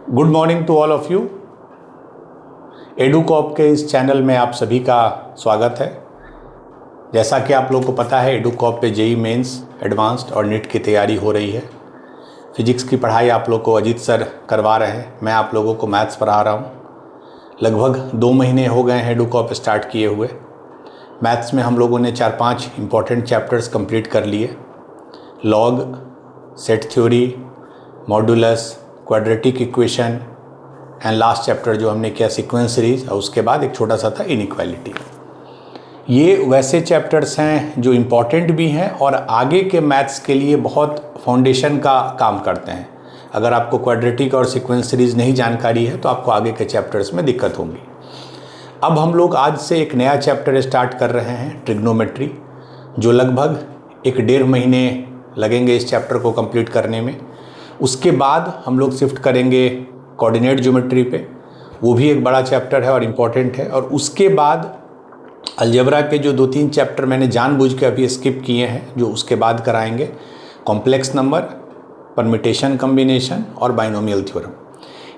Good morning to all of you. Educop के इस channel में आप सभी का स्वागत है। जैसा कि आप लोगों को पता है, एडुकॉप पे जेई मेंस, एडवांस्ड और नीट की तैयारी हो रही है। फिजिक्स की पढ़ाई आप लोग को अजीत सर करवा रहे हैं, मैं आप लोगों को मैथ्स पढ़ा रहा हूँ। लगभग 2 महीने हो गए हैं एडुकॉप स्टार्ट किए हुए। मैथ्स में हम लोगों ने 4-5 इम्पॉर्टेंट चैप्टर्स कंप्लीट कर लिए। Log, set theory, modulus, quadratic equation and last chapter जो हमने किया सीक्वेंस सीरीज, और उसके बाद एक छोटा सा था इनइक्वालिटी। ये वैसे चैप्टर्स हैं जो इम्पॉर्टेंट भी हैं और आगे के मैथ्स के लिए बहुत फाउंडेशन का काम करते हैं। अगर आपको क्वाड्रेटिक और सीक्वेंस सीरीज नहीं जानकारी है तो आपको आगे के चैप्टर्स में दिक्कत होगी। अब हम लोग आज से एक नया चैप्टर स्टार्ट कर रहे हैं, ट्रिग्नोमेट्री, जो लगभग 1-1.5 महीने लगेंगे इस चैप्टर को कंप्लीट करने में। उसके बाद हम लोग शिफ्ट करेंगे कोऑर्डिनेट ज्योमेट्री पे, वो भी एक बड़ा चैप्टर है और इम्पॉर्टेंट है। और उसके बाद अलजेब्रा के जो 2-3 चैप्टर मैंने जानबूझ के अभी स्किप किए हैं, जो उसके बाद कराएंगे, कॉम्प्लेक्स नंबर, परमिटेशन कम्बिनेशन और बाइनोमियल थ्योरम।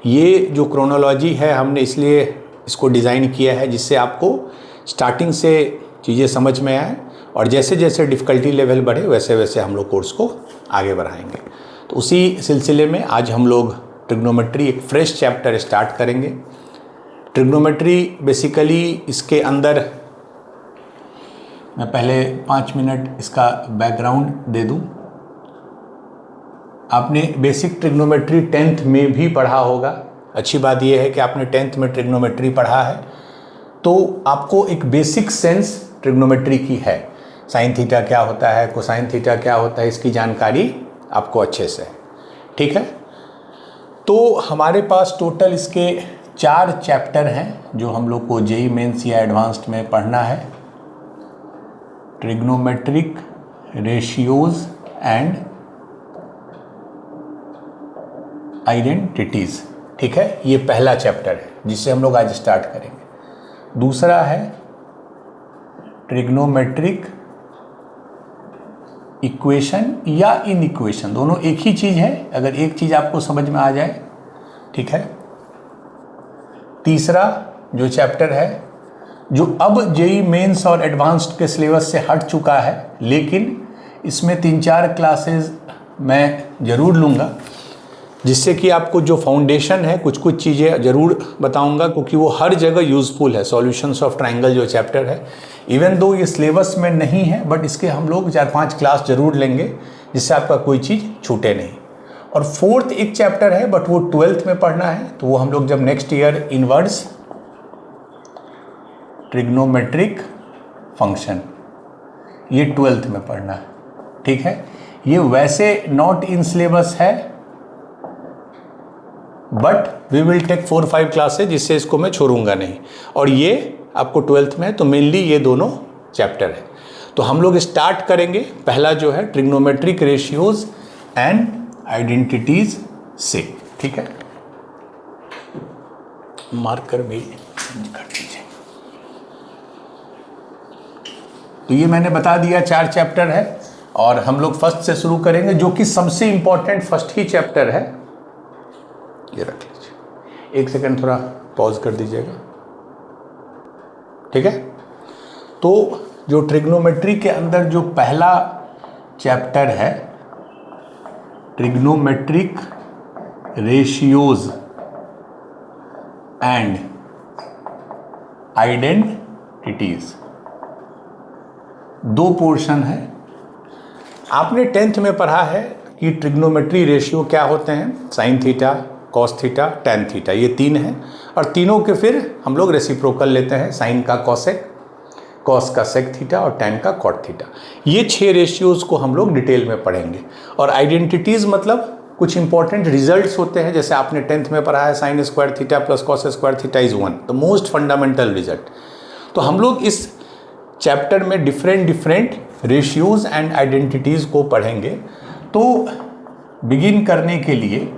ये जो क्रोनोलॉजी है हमने इसलिए इसको डिज़ाइन किया है जिससे आपको स्टार्टिंग से चीज़ें समझ में आए, और जैसे जैसे डिफ़िकल्टी लेवल बढ़े वैसे वैसे हम लोग कोर्स को आगे बढ़ाएंगे। तो उसी सिलसिले में आज हम लोग ट्रिग्नोमेट्री एक फ्रेश चैप्टर स्टार्ट करेंगे। ट्रिग्नोमेट्री बेसिकली इसके अंदर मैं पहले 5 मिनट इसका बैकग्राउंड दे दूं। आपने बेसिक ट्रिग्नोमेट्री 10th में भी पढ़ा होगा। अच्छी बात यह है कि आपने 10th में ट्रिग्नोमेट्री पढ़ा है तो आपको एक बेसिक सेंस ट्रिग्नोमेट्री की है। साइन थीटा क्या होता है, कोसाइन थीटा क्या होता है, इसकी जानकारी आपको अच्छे से है। ठीक है, तो हमारे पास टोटल इसके 4 चैप्टर हैं जो हम लोग को जेई मेंस या एडवांस्ड में पढ़ना है। Trigonometric ratios and identities. ठीक है, ये पहला चैप्टर है जिससे हम लोग आज स्टार्ट करेंगे। दूसरा है ट्रिग्नोमेट्रिक इक्वेशन या इनइक्वेशन, दोनों एक ही चीज़ है अगर एक चीज़ आपको समझ में आ जाए। ठीक है, तीसरा जो चैप्टर है जो अब जेई मेंस और एडवांस्ड के सिलेबस से हट चुका है, लेकिन इसमें 3-4 क्लासेस मैं ज़रूर लूँगा जिससे कि आपको जो फाउंडेशन है कुछ चीज़ें ज़रूर बताऊंगा, क्योंकि वो हर जगह यूज़फुल है। सॉल्यूशंस ऑफ ट्रायंगल जो चैप्टर है, इवन दो ये सिलेबस में नहीं है, बट इसके हम लोग 4-5 क्लास ज़रूर लेंगे जिससे आपका कोई चीज़ छूटे नहीं। और 4th एक चैप्टर है बट वो 12th में पढ़ना है, तो वो हम लोग जब next year inverse trigonometric function, ये 12th में पढ़ना है। ठीक है, ये वैसे नॉट इन सिलेबस है but we will take 4-5 classes, जिससे इसको मैं छोड़ूंगा नहीं। और ये आपको 12th में है, तो मेनली ये दोनों चैप्टर है। तो हम लोग स्टार्ट करेंगे पहला जो है ट्रिग्नोमेट्रिक रेशियोज एंड आइडेंटिटीज से। ठीक है, मार्कर भी कर दीजिए। तो ये मैंने बता दिया 4 चैप्टर है और हम लोग फर्स्ट से शुरू करेंगे, जो कि सबसे इंपॉर्टेंट फर्स्ट ही चैप्टर है। ये रख लीजिए, 1 सेकंड थोड़ा पॉज कर दीजिएगा। ठीक है, तो जो ट्रिग्नोमेट्री के अंदर जो पहला चैप्टर है, trigonometric ratios and identities, 2 portion है। आपने 10th में पढ़ा है कि ट्रिग्नोमेट्री रेशियो क्या होते हैं, sign theta, cos theta, tan theta, ये 3 हैं। और तीनों के फिर हम लोग रेसिप्रोकल लेते हैं, साइन का कॉसेक, कॉस का सेक थीटा और टैन का कॉट थीटा। ये 6 रेशियोज को हम लोग डिटेल में पढ़ेंगे। और आइडेंटिटीज़ मतलब कुछ इंपॉर्टेंट रिजल्ट्स होते हैं, जैसे आपने 10th में पढ़ा है sine square theta plus cos square theta is 1, the most fundamental result. तो हम लोग इस चैप्टर में डिफरेंट रेशियोज एंड आइडेंटिटीज़ को पढ़ेंगे। तो बिगिन करने के लिए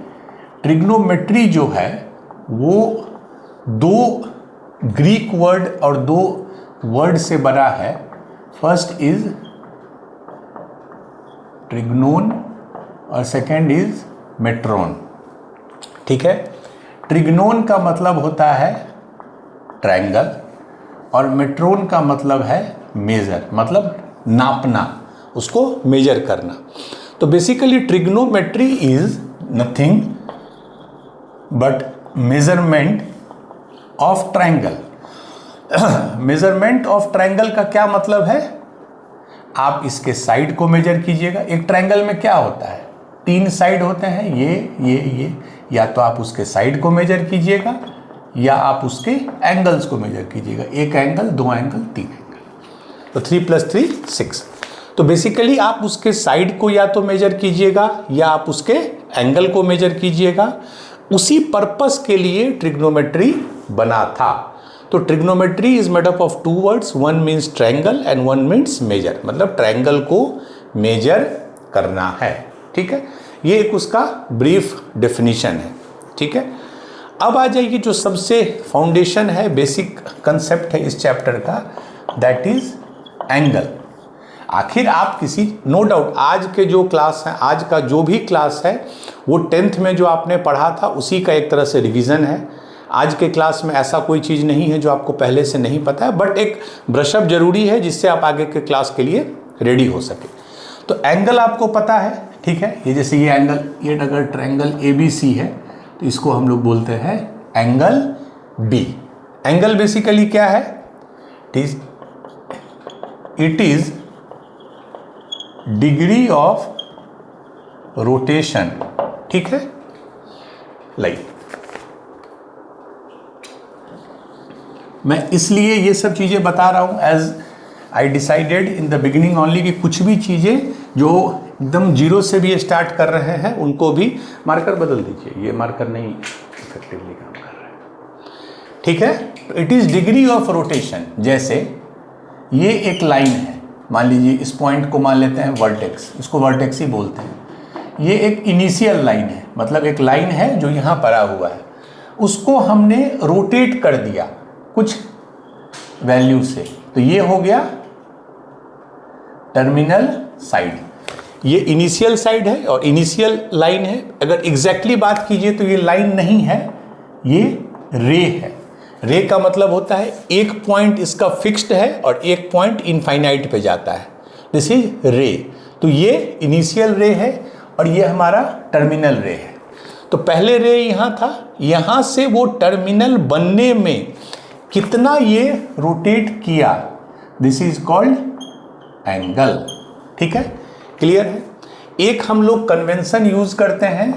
ट्रिग्नोमेट्री जो है वो 2 ग्रीक वर्ड और 2 वर्ड से बना है। फर्स्ट इज ट्रिग्नोन और सेकेंड इज मेट्रोन। ठीक है, ट्रिग्नोन का मतलब होता है ट्रायंगल और मेट्रोन का मतलब है मेजर, मतलब नापना, उसको मेजर करना। तो basically trigonometry is nothing but measurement of triangle. Measurement of triangle का क्या मतलब है? आप इसके साइड को मेजर कीजिएगा। एक ट्रायंगल में क्या होता है, 3 साइड होते हैं, ये, या तो आप उसके साइड को मेजर कीजिएगा या आप उसके एंगल्स को मेजर कीजिएगा। 1 एंगल, 2 एंगल, 3 एंगल, तो 3 + 3 6। तो बेसिकली आप उसके साइड को या तो मेजर कीजिएगा या आप उसके एंगल को मेजर कीजिएगा। उसी पर्पस के लिए ट्रिग्नोमेट्री बना था। तो trigonometry is made up of 2 words, one means triangle and one means measure, मतलब ट्रायंगल को मेजर करना है। ठीक है, ये एक उसका ब्रीफ डेफिनेशन है। ठीक है, अब आ जाइए जो सबसे फाउंडेशन है, बेसिक कंसेप्ट है इस चैप्टर का, दैट इज एंगल। आखिर आप किसी, नो डाउट आज के जो क्लास है, आज का जो भी क्लास है वो 10th में जो आपने पढ़ा था उसी का एक तरह से रिवीजन है। आज के क्लास में ऐसा कोई चीज़ नहीं है जो आपको पहले से नहीं पता है, बट एक ब्रशअप जरूरी है जिससे आप आगे के क्लास के लिए रेडी हो सके। तो एंगल आपको पता है, ठीक है, ये जैसे ये एंगल, ये अगर ट्रायंगल ABC है तो इसको हम लोग बोलते हैं एंगल B। एंगल बेसिकली क्या है? It is degree of rotation. ठीक है, लाइक मैं इसलिए ये सब चीज़ें बता रहा हूँ as I decided in the beginning only कि कुछ भी चीज़ें जो एकदम जीरो से भी स्टार्ट कर रहे हैं उनको भी, मार्कर बदल दीजिए, ये मार्कर नहीं इफेक्टिवली काम कर रहा है। ठीक है, it is degree of rotation. जैसे ये एक लाइन है, मान लीजिए इस पॉइंट को मान लेते हैं वर्टेक्स, इसको वर्टेक्स ही बोलते हैं। ये एक इनिशियल लाइन है, मतलब एक लाइन है जो यहाँ पड़ा हुआ है, उसको हमने रोटेट कर दिया कुछ वैल्यू से, तो ये हो गया टर्मिनल साइड। ये इनिशियल साइड है और इनिशियल लाइन है। अगर एग्जैक्टली बात कीजिए तो ये लाइन नहीं है, ये रे है। रे का मतलब होता है एक पॉइंट इसका फिक्स्ड है और एक पॉइंट इनफाइनाइट पे जाता है, दिस इज रे। तो ये इनिशियल रे है और ये हमारा टर्मिनल रे है। तो पहले रे यहाँ था, यहाँ से वो टर्मिनल बनने में कितना ये रोटेट किया, दिस इज कॉल्ड एंगल। ठीक है, क्लियर है। एक हम लोग कन्वेंशन यूज करते हैं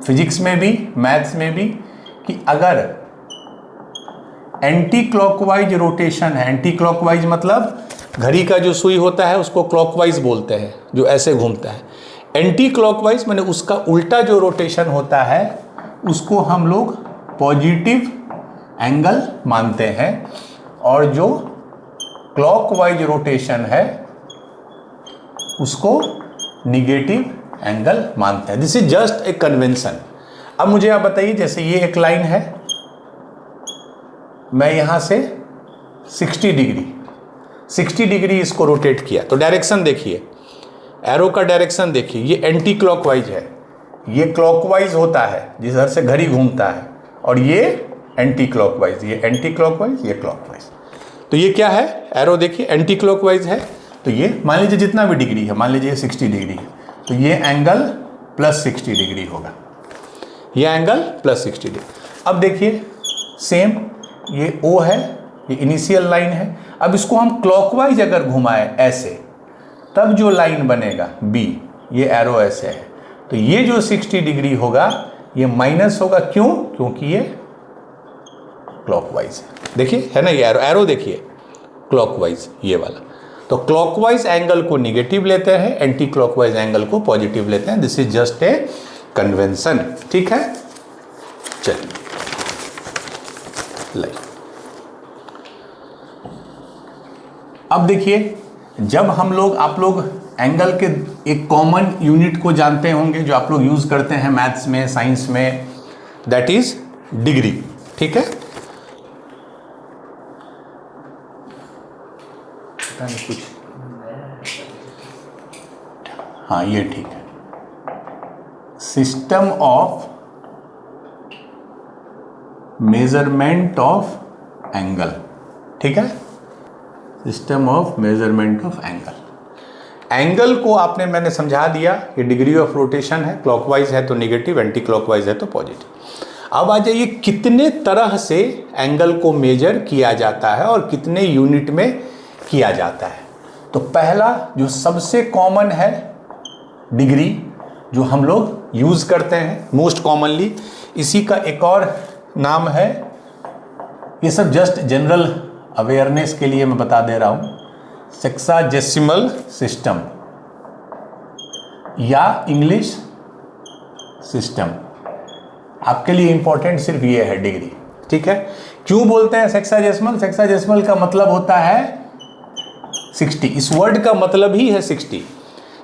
फिजिक्स में भी, मैथ्स में भी, कि अगर एंटी क्लॉकवाइज रोटेशन है, एंटी क्लॉकवाइज मतलब घड़ी का जो सुई होता है उसको क्लॉकवाइज बोलते हैं, जो ऐसे घूमता है। एंटी क्लॉकवाइज माने उसका उल्टा जो रोटेशन होता है उसको हम लोग पॉजिटिव एंगल मानते हैं, और जो क्लॉकवाइज रोटेशन है उसको निगेटिव एंगल मानते हैं। This is just a convention. अब मुझे आप बताइए, जैसे ये एक लाइन है, मैं यहां से 60 डिग्री इसको रोटेट किया, तो डायरेक्शन देखिए, एरो का डायरेक्शन देखिए, ये एंटी क्लॉकवाइज है, ये क्लॉकवाइज होता है जिधर से घड़ी घूमता है, और ये एंटी क्लॉकवाइज, ये एंटी क्लॉकवाइज, ये क्लॉकवाइज। तो ये क्या है, एरो देखिए एंटी क्लॉकवाइज है, तो ये मान लीजिए जितना भी डिग्री है, मान लीजिए 60 डिग्री है, तो ये एंगल प्लस 60 डिग्री होगा, ये एंगल प्लस 60 डिग्री। अब देखिए सेम, ये O है, ये इनिशियल लाइन है। अब इसको हम क्लॉकवाइज अगर घुमाए ऐसे, तब जो लाइन बनेगा B, ये एरो ऐसे है, तो ये जो 60 डिग्री होगा ये माइनस होगा। क्यों? क्योंकि ये क्लॉकवाइज है। देखिए है ना, ये एरो देखिए क्लॉकवाइज, ये वाला। तो क्लॉकवाइज एंगल को निगेटिव लेते हैं, एंटी क्लॉकवाइज एंगल को पॉजिटिव लेते हैं। This is just a convention. ठीक है, चलिए लाइक अब देखिए, जब हम लोग, आप लोग एंगल के एक कॉमन यूनिट को जानते होंगे जो आप लोग यूज करते हैं मैथ्स में, साइंस में, दैट इज डिग्री। ठीक है, कुछ हाँ ये ठीक है। System of measurement of angle, ठीक है, system of measurement of angle. Angle को मैंने समझा दिया, ये डिग्री ऑफ रोटेशन है, क्लॉकवाइज है तो नेगेटिव, एंटी क्लॉकवाइज है तो पॉजिटिव। अब आ जाइए कितने तरह से एंगल को मेजर किया जाता है और कितने यूनिट में किया जाता है। तो पहला जो सबसे कॉमन है डिग्री, जो हम लोग यूज करते हैं मोस्ट कॉमनली, इसी का एक और नाम है, ये सब जस्ट जनरल अवेयरनेस के लिए मैं बता दे रहा हूं, सेक्साजेसिमल सिस्टम या इंग्लिश सिस्टम। आपके लिए इंपॉर्टेंट सिर्फ ये है डिग्री, ठीक है। क्यों बोलते हैं सेक्साजेसिमल? सेक्साजेसिमल का मतलब होता है 60, इस वर्ड का मतलब ही है 60।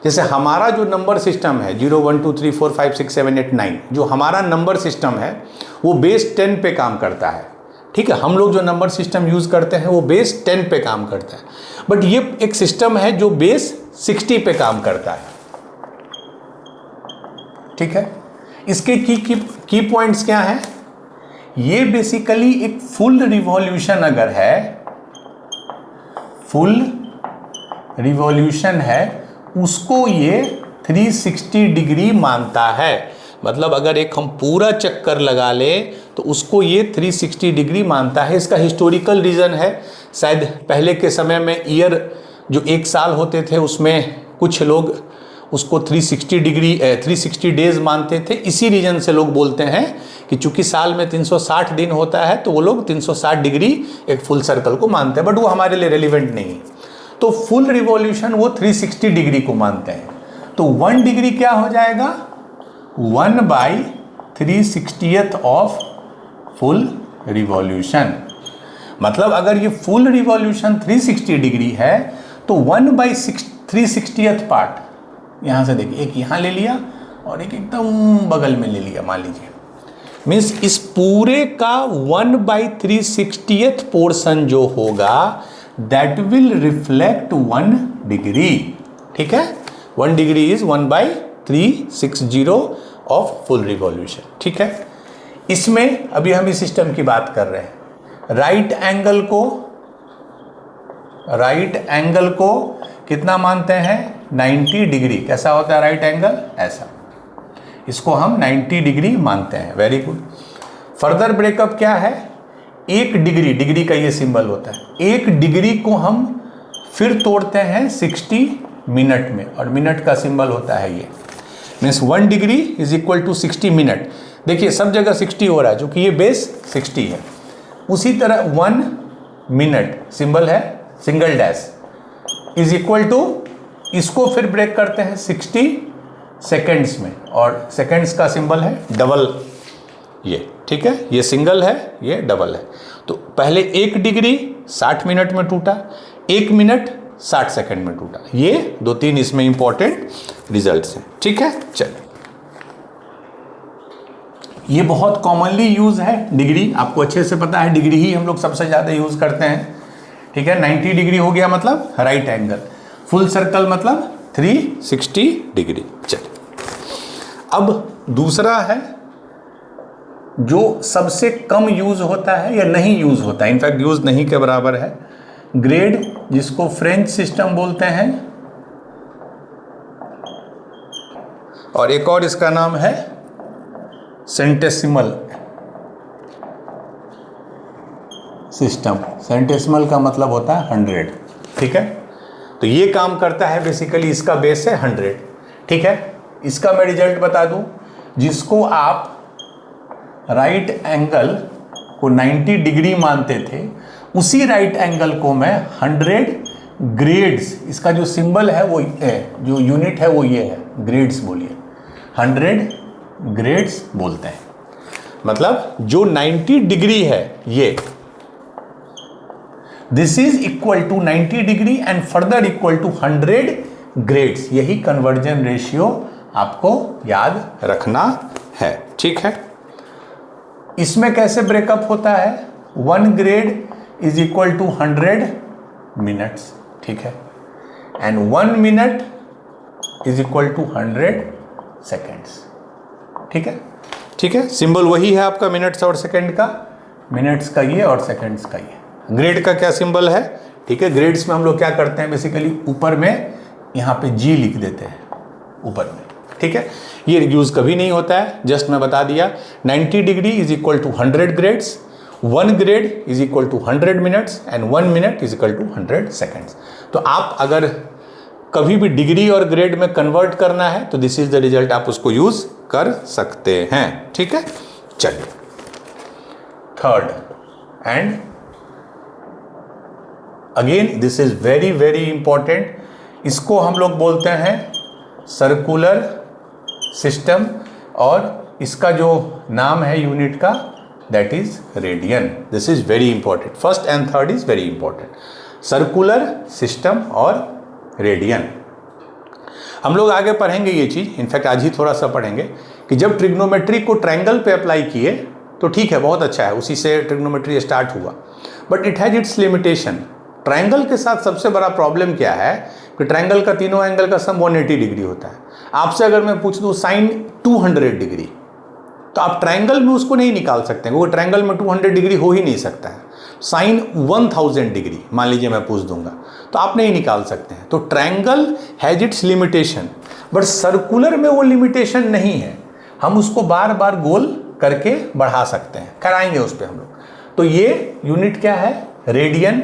जैसे हमारा जो नंबर सिस्टम है 0 1 2 3 4 5 6 7 8 9, जो हमारा नंबर सिस्टम है वो बेस 10 पे काम करता है, ठीक है। हम लोग जो नंबर सिस्टम यूज करते हैं वो बेस 10 पे काम करता है, बट ये एक सिस्टम है जो बेस 60 पे काम करता है, ठीक है। इसके की पॉइंट्स क्या हैं? ये बेसिकली एक फुल रिवॉल्यूशन अगर है, फुल रिवॉल्यूशन है, उसको ये 360 डिग्री मानता है। मतलब अगर एक हम पूरा चक्कर लगा लें तो उसको ये 360 डिग्री मानता है। इसका हिस्टोरिकल रीज़न है, शायद पहले के समय में ईयर जो एक साल होते थे उसमें कुछ लोग उसको 360 डेज मानते थे। इसी रीजन से लोग बोलते हैं कि चूंकि साल में 360 दिन होता है तो वो लोग 360 डिग्री एक फुल सर्कल को मानते हैं, बट वो हमारे लिए रेलिवेंट नहीं है। तो फुल रिवॉल्यूशन वो 360 डिग्री को मानते हैं। तो 1 डिग्री क्या हो जाएगा? 1/360th of full revolution. मतलब अगर ये फुल रिवॉल्यूशन 360 डिग्री है तो 1/360th पार्ट, यहां से देखिए, एक यहां ले लिया और एक एकदम बगल में ले लिया, मान लीजिए, मीन्स इस पूरे का 1/360th पोर्शन जो होगा दैट विल रिफ्लेक्ट 1 डिग्री, ठीक है। 1 degree is 1/360 of full revolution, ठीक है। इसमें अभी हम इस सिस्टम की बात कर रहे हैं। राइट एंगल को कितना मानते हैं? 90 डिग्री। कैसा होता है राइट एंगल? ऐसा, इसको हम 90 डिग्री मानते हैं। Very good. फर्दर ब्रेकअप क्या है? 1 डिग्री, डिग्री का ये सिंबल होता है। 1 डिग्री को हम फिर तोड़ते हैं 60 मिनट में, और मिनट का सिंबल होता है ये, means 1 degree is equal to 60 minute. देखिए सब जगह 60 हो रहा है क्योंकि ये बेस 60 है। उसी तरह 1 मिनट सिंबल है single dash is equal to, इसको फिर ब्रेक करते हैं 60 सेकेंड्स में, और सेकेंड्स का सिंबल है डबल, ये, ठीक है। ये सिंगल है, ये डबल है। तो पहले 1 डिग्री 60 मिनट में टूटा, 1 मिनट 60 सेकंड में टूटा। ये 2-3 इसमें इंपॉर्टेंट रिजल्ट्स हैं, ठीक है। चलिए, ये बहुत कॉमनली यूज है डिग्री, आपको अच्छे से पता है डिग्री ही हम लोग सबसे ज़्यादा यूज करते हैं, ठीक है। 90 डिग्री हो गया मतलब राइट एंगल, फुल सर्कल मतलब 360 डिग्री। चलिए, अब दूसरा है जो सबसे कम यूज होता है या नहीं यूज होता है, इनफैक्ट यूज नहीं के बराबर है, ग्रेड, जिसको फ्रेंच सिस्टम बोलते हैं, और एक और इसका नाम है सेंटेसिमल सिस्टम। सेंटेसिमल का मतलब होता है 100, ठीक है। तो ये काम करता है बेसिकली, इसका बेस है 100, ठीक है। इसका मैं रिजल्ट बता दूं, जिसको आप राइट एंगल को 90 डिग्री मानते थे, उसी राइट एंगल को मैं 100 ग्रेड्स, इसका जो सिंबल है वो जो यूनिट है वो ये है, ग्रेड्स बोलिए, 100 ग्रेड्स बोलते हैं। मतलब जो 90 डिग्री है ये, this is equal to 90 degree and further equal to 100 grades. यही कन्वर्जन रेशियो आपको याद रखना है, ठीक है। इसमें कैसे ब्रेकअप होता है? 1 grade is equal to 100 minutes, ठीक है, and 1 minute is equal to 100 seconds, ठीक है। ठीक है, सिंबल वही है आपका मिनट्स और सेकेंड का, मिनट्स का ये और सेकंड्स का ये। ग्रेड का क्या सिंबल है, ठीक है, ग्रेड्स में हम लोग क्या करते हैं बेसिकली, ऊपर में यहाँ पे जी लिख देते हैं ऊपर में, ठीक है। ये यूज कभी नहीं होता है, जस्ट मैं बता दिया 90 degree is equal to 100 grades, 1 grade is equal to 100 minutes and 1 minute is equal to 100 seconds. तो आप अगर कभी भी डिग्री और ग्रेड में कन्वर्ट करना है तो दिस इज द रिजल्ट, आप उसको यूज कर सकते हैं, ठीक है। चलिए third, and again this is very very important, इसको हम लोग बोलते हैं सर्कुलर सिस्टम और इसका जो नाम है यूनिट का that is radian. This is very important, first and third is very important, circular system और रेडियन। हम लोग आगे पढ़ेंगे ये चीज़, इनफैक्ट आज ही थोड़ा सा पढ़ेंगे कि जब ट्रिग्नोमेट्री को ट्रायंगल पे अप्लाई किए तो ठीक है, बहुत अच्छा है, उसी से ट्रिग्नोमेट्री स्टार्ट हुआ, but it has its limitation. Triangle के साथ सबसे बड़ा प्रॉब्लम क्या है कि ट्रायंगल का तीनों एंगल का सम 180 डिग्री होता है। आपसे अगर मैं पूछ दूँ साइन 200 डिग्री, तो आप ट्रायंगल में उसको नहीं निकाल सकते, क्योंकि ट्रायंगल में 200 डिग्री हो ही नहीं सकता है। साइन 1000 डिग्री मान लीजिए मैं पूछ दूंगा तो आप नहीं निकाल सकते हैं। तो triangle has its limitation, but circular में वो लिमिटेशन नहीं है, हम उसको बार बार गोल करके बढ़ा सकते हैं, कराएंगे उस पर हम लोग। तो ये यूनिट क्या है, रेडियन,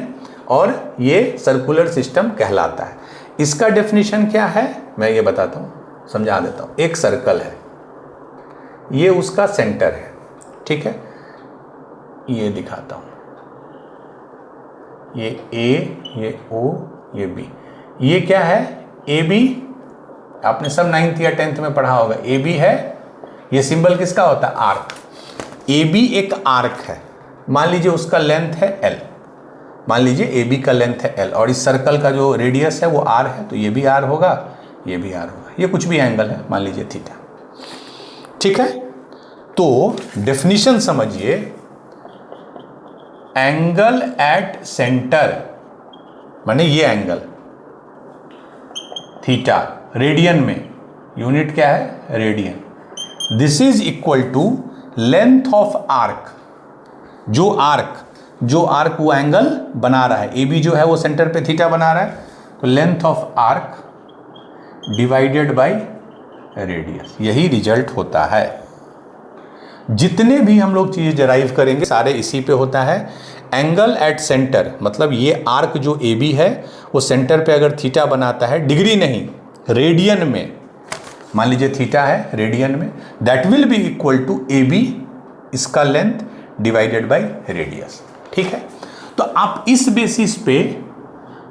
और ये सर्कुलर सिस्टम कहलाता है। इसका डेफिनेशन क्या है मैं ये बताता हूँ, समझा देता हूँ। एक सर्कल है, ये उसका सेंटर है, ठीक है, ये दिखाता हूँ, ये ए, ये ओ, ये बी, ये क्या है, ए बी, आपने सब 9th या 10th में पढ़ा होगा, ए बी है, ये सिंबल किसका होता है, आर्क। ए बी एक आर्क है, मान लीजिए उसका लेंथ है एल, मान लीजिए ए बी का लेंथ है एल, और इस सर्कल का जो रेडियस है वो आर है, तो ये भी आर होगा, ये भी आर होगा, ये कुछ भी एंगल है, मान लीजिए थीटा, ठीक है। तो डेफिनेशन समझिए, एंगल एट सेंटर माने ये एंगल थीटा, रेडियन में यूनिट क्या है, radian. This is equal to length of arc, जो आर्क वो एंगल बना रहा है, ए बी जो है वो सेंटर पे थीटा बना रहा है, तो length of arc divided by radius, यही रिजल्ट होता है। जितने भी हम लोग चीज़ डराइव करेंगे सारे इसी पे होता है। एंगल एट सेंटर मतलब ये आर्क जो ए बी है वो सेंटर पे अगर थीटा बनाता है, डिग्री नहीं रेडियन में, मान लीजिए थीटा है रेडियन में, that will be equal to A B इसका लेंथ डिवाइडेड बाय रेडियस, ठीक है। तो आप इस बेसिस पे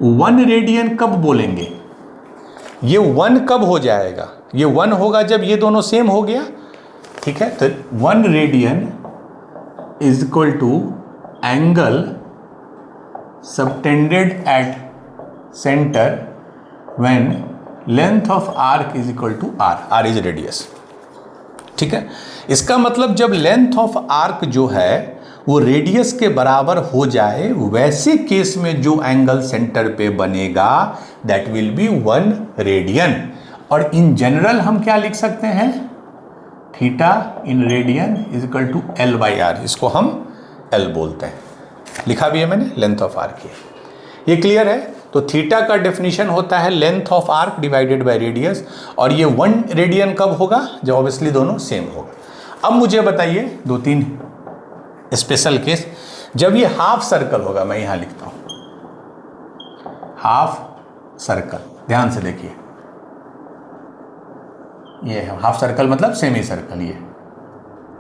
1 रेडियन कब बोलेंगे, ये 1 कब हो जाएगा, ये 1 होगा जब ये दोनों सेम हो गया, ठीक है। तो 1 radian is equal to angle subtended at center when length of arc is equal to R is radius, ठीक है। इसका मतलब जब लेंथ ऑफ आर्क जो है वो रेडियस के बराबर हो जाए, वैसे केस में जो एंगल सेंटर पे बनेगा दैट विल बी 1 रेडियन। और इन जनरल हम क्या लिख सकते हैं, theta in radian is equal to L by R, इसको हम एल बोलते हैं, लिखा भी है मैंने, लेंथ ऑफ आर्क ये क्लियर है। तो थीटा का डेफिनेशन होता है length of arc divided by radius, और ये 1 रेडियन कब होगा, जब ऑब्वियसली दोनों सेम होगा। अब मुझे बताइए 2-3 स्पेशल केस, जब ये हाफ सर्कल होगा, मैं यहां लिखता हूं हाफ सर्कल, ध्यान से देखिए, ये है हाफ सर्कल मतलब सेमी सर्कल,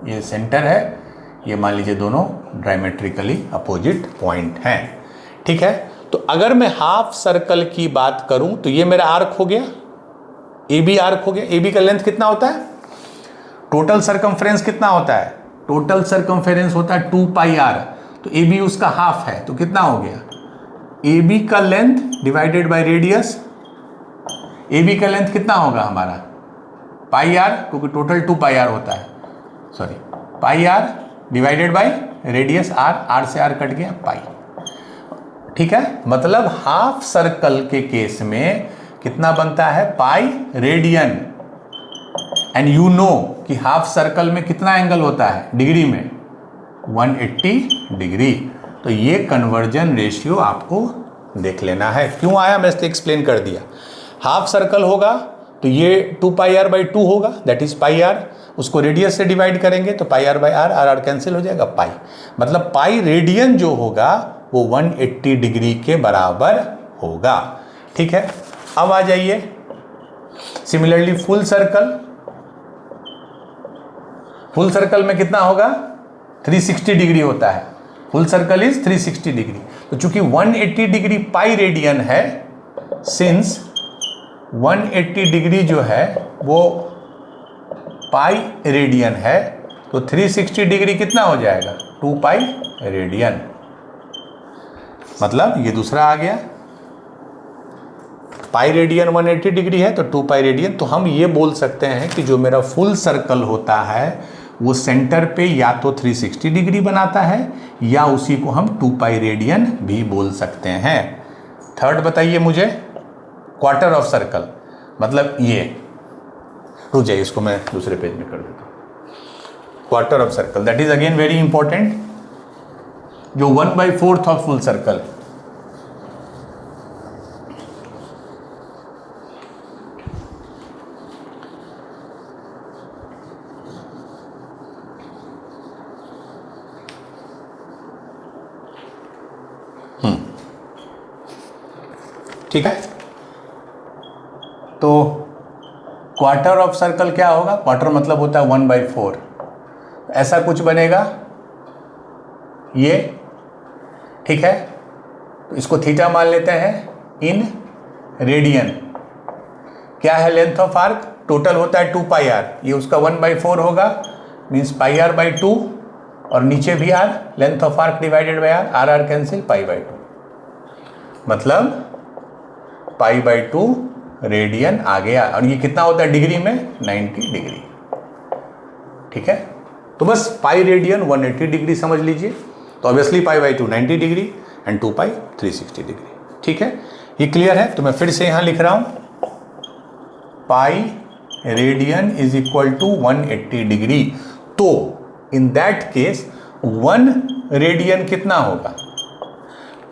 ये सेंटर है, ये मान लीजिए दोनों डायमेट्रिकली अपोजिट पॉइंट हैं, ठीक है। तो अगर मैं हाफ सर्कल की बात करूं तो ये मेरा आर्क हो गया, ए बी आर्क हो गया। ए बी का लेंथ कितना होता है, टोटल सरकमफ्रेंस कितना होता है, टोटल सरकमफ्रेंस होता है 2 पाई आर, तो ए बी उसका हाफ है, तो कितना हो गया, ए बी का length divided by radius, A B का लेंथ कितना होगा हमारा पाई आर, क्योंकि टोटल 2 पाई आर होता है, sorry pi R divided by radius R, R से आर कट गया पाई, ठीक है। मतलब हाफ सर्कल के केस में कितना बनता है, pi radian. And you know कि हाफ सर्कल में कितना एंगल होता है डिग्री में, 180 डिग्री। तो ये कन्वर्जन रेशियो आपको देख लेना है। क्यों आया मैं इससे एक्सप्लेन कर दिया। हाफ सर्कल होगा तो ये 2πr/2 होगा, दैट इज πr। उसको रेडियस से डिवाइड करेंगे तो πr/r, r कैंसिल हो जाएगा, पाई। मतलब पाई रेडियन जो होगा वो 180 डिग्री के बराबर होगा। ठीक है, अब आ जाइए similarly full circle. Full circle में कितना होगा, 360 डिग्री होता है। Full circle is 360 degree. तो चूंकि 180 डिग्री पाई रेडियन है, सिंस 180 डिग्री जो है वो पाई रेडियन है, तो 360 डिग्री कितना हो जाएगा, 2 पाई रेडियन। मतलब ये दूसरा आ गया, पाई रेडियन 180 डिग्री है तो 2 पाई रेडियन। तो हम ये बोल सकते हैं कि जो मेरा फुल सर्कल होता है वो सेंटर पे या तो 360 डिग्री बनाता है या उसी को हम 2 पाई रेडियन भी बोल सकते हैं। थर्ड बताइए मुझे, क्वार्टर ऑफ सर्कल, मतलब ये, रुक जाइए इसको मैं दूसरे पेज में कर देता हूँ। Quarter of circle that is again very important, जो 1/4 ऑफ फुल सर्कल। ठीक है, तो क्वार्टर ऑफ सर्कल क्या होगा, क्वार्टर मतलब होता है 1/4। ऐसा कुछ बनेगा ये, ठीक है। तो इसको थीटा मान लेते हैं इन रेडियन। क्या है लेंथ ऑफ आर्क, टोटल होता है 2 पाई आर, ये उसका 1/4 होगा, मीन्स πr/2, और नीचे भी R, length of arc divided by R, R cancel, π/2, मतलब π/2 रेडियन आ गया। और ये कितना होता है डिग्री में, 90 डिग्री। ठीक है, तो बस पाई रेडियन 180 डिग्री समझ लीजिए। तो obviously π/2 90 degree and 2 pi 360 degree. ठीक है, ये क्लियर है। तो मैं फिर से यहां लिख रहा हूं, pi radian is equal to 180 degree. तो इन दैट केस 1 रेडियन कितना होगा,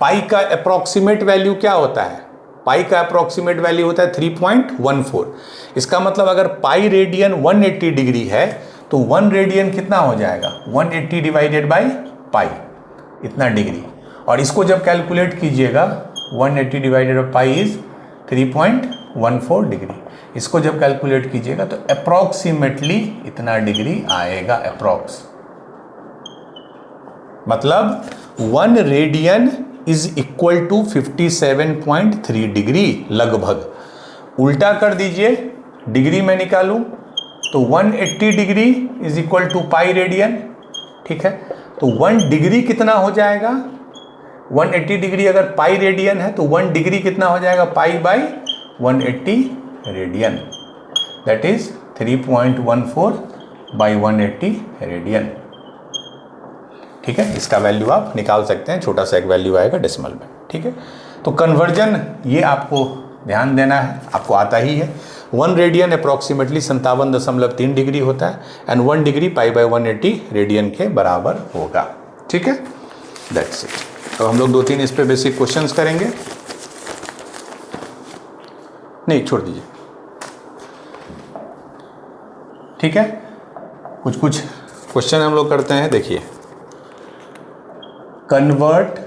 पाई का अप्रोक्सीमेट वैल्यू क्या होता है, पाई का अप्रोक्सीमेट वैल्यू होता है 3.14। इसका मतलब अगर पाई रेडियन 180 डिग्री है तो 1 रेडियन कितना हो जाएगा, 180 डिवाइडेड बाई पाई, इतना डिग्री। और इसको जब कैलकुलेट कीजिएगा 180 divided by pi is 3.14 degree. इसको जब कैलकुलेट कीजिएगा तो अप्रोक्सीमेटली इतना डिग्री आएगा, अप्रोक्स। मतलब 1 radian is equal to 57.3 degree लगभग। उल्टा कर दीजिए, डिग्री में निकालूं तो 180 degree is equal to pi radian. ठीक है, तो 1 डिग्री कितना हो जाएगा, 180 डिग्री अगर पाई रेडियन है तो 1 डिग्री कितना हो जाएगा, पाई by 180 radian, that is 3.14 by 180 radian. ठीक है, इसका वैल्यू आप निकाल सकते हैं, छोटा सा एक वैल्यू आएगा डेसिमल में। ठीक है, तो कन्वर्जन ये आपको ध्यान देना है, आपको आता ही है। 1 रेडियन अप्रॉक्सीमेटली 57.3 डिग्री होता है एंड 1 डिग्री π/180 रेडियन के बराबर होगा। ठीक है, दैट्स इट। तो हम लोग 2-3 इस पे बेसिक क्वेश्चंस करेंगे। नहीं, छोड़ दीजिए। ठीक है, कुछ क्वेश्चन हम लोग करते हैं। देखिए, कन्वर्ट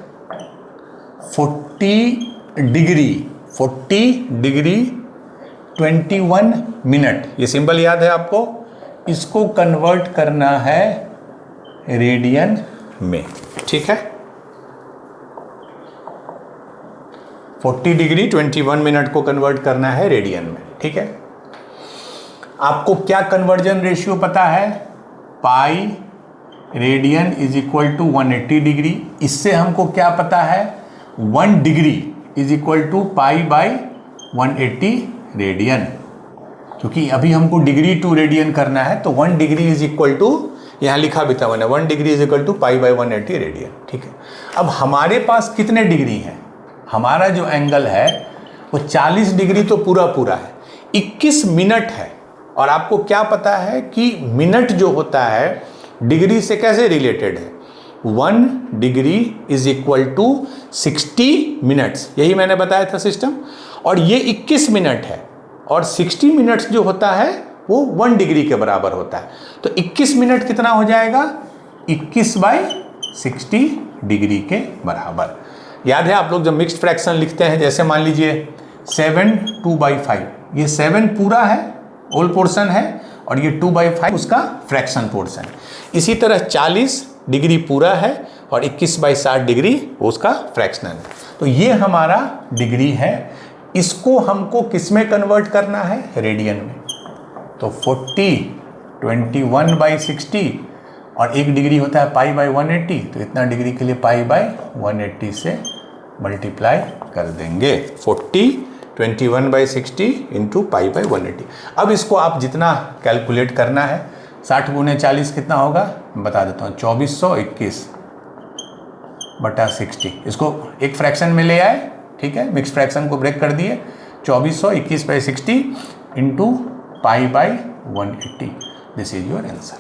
40 डिग्री 21 मिनट, ये सिंबल याद है आपको, इसको कन्वर्ट करना है रेडियन में। ठीक है, 40 डिग्री 21 मिनट को कन्वर्ट करना है रेडियन में। ठीक है, आपको क्या कन्वर्जन रेशियो पता है, pi radian is equal to 180 degree. इससे हमको क्या पता है, 1 degree is equal to pi by 180 radian. क्योंकि अभी हमको डिग्री टू रेडियन करना है तो 1 डिग्री इज इक्वल टू, यहाँ लिखा भी था मैंने, 1 degree is equal to pi by 180 radian. ठीक है, अब हमारे पास कितने डिग्री हैं, हमारा जो एंगल है वो 40 डिग्री तो पूरा है, 21 मिनट है। और आपको क्या पता है कि मिनट जो होता है डिग्री से कैसे रिलेटेड है, 1 degree is equal to 60 minutes, यही मैंने बताया था सिस्टम। और ये 21 मिनट है और 60 मिनट्स जो होता है वो 1 डिग्री के बराबर होता है। तो 21 मिनट कितना हो जाएगा, 21/60 डिग्री के बराबर। याद है आप लोग जब मिक्स्ड फ्रैक्शन लिखते हैं, जैसे मान लीजिए 7 2/5, ये 7 पूरा है होल पोर्शन है और ये 2/5 उसका फ्रैक्शन पोर्शन है। इसी तरह 40 डिग्री पूरा है और 21/60 डिग्री उसका फ्रैक्शनल है। तो ये हमारा डिग्री है, इसको हमको किस में कन्वर्ट करना है, रेडियन में। तो 40 21/60 और 1 डिग्री होता है π/180, तो इतना डिग्री के लिए π/180 से मल्टीप्लाई कर देंगे। 40 21/60 इंटू π/180। अब इसको आप जितना कैलकुलेट करना है, 60 × 40 कितना होगा मैं बता देता हूँ, 2421/60। इसको एक फ्रैक्शन में ले आए, ठीक है, मिक्स फ्रैक्शन को ब्रेक कर दिए, 2421/60 into π/180। This is your answer,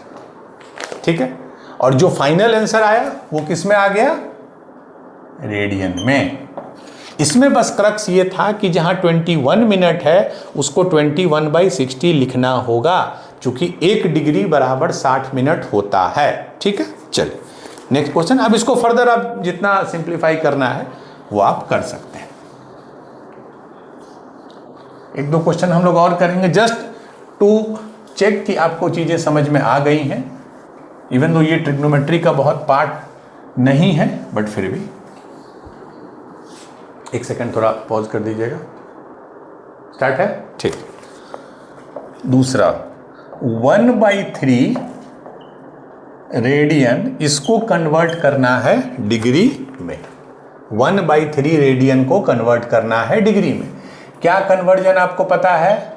ठीक है। और जो फाइनल आंसर आया वो किस में आ गया, रेडियन में। इसमें बस क्रक्स ये था कि जहां 21 मिनट है उसको 21/60 लिखना होगा, क्योंकि 1 डिग्री बराबर 60 मिनट होता है, ठीक है। चलिए नेक्स्ट क्वेश्चन। अब इसको फर्दर आप जितना सिंप्लीफाई करना है वो आप कर सकते हैं। 1-2 क्वेश्चन हम लोग और करेंगे, जस्ट टू चेक कि आपको चीजें समझ में आ गई हैं। इवन दो ये ट्रिग्नोमेट्री का बहुत पार्ट नहीं है, बट फिर भी 1 सेकंड थोड़ा पॉज कर दीजिएगा। स्टार्ट है, ठीक। दूसरा 1/3 रेडियन, इसको कन्वर्ट करना है डिग्री में। 1/3 रेडियन को कन्वर्ट करना है डिग्री में। क्या कन्वर्जन आपको पता है,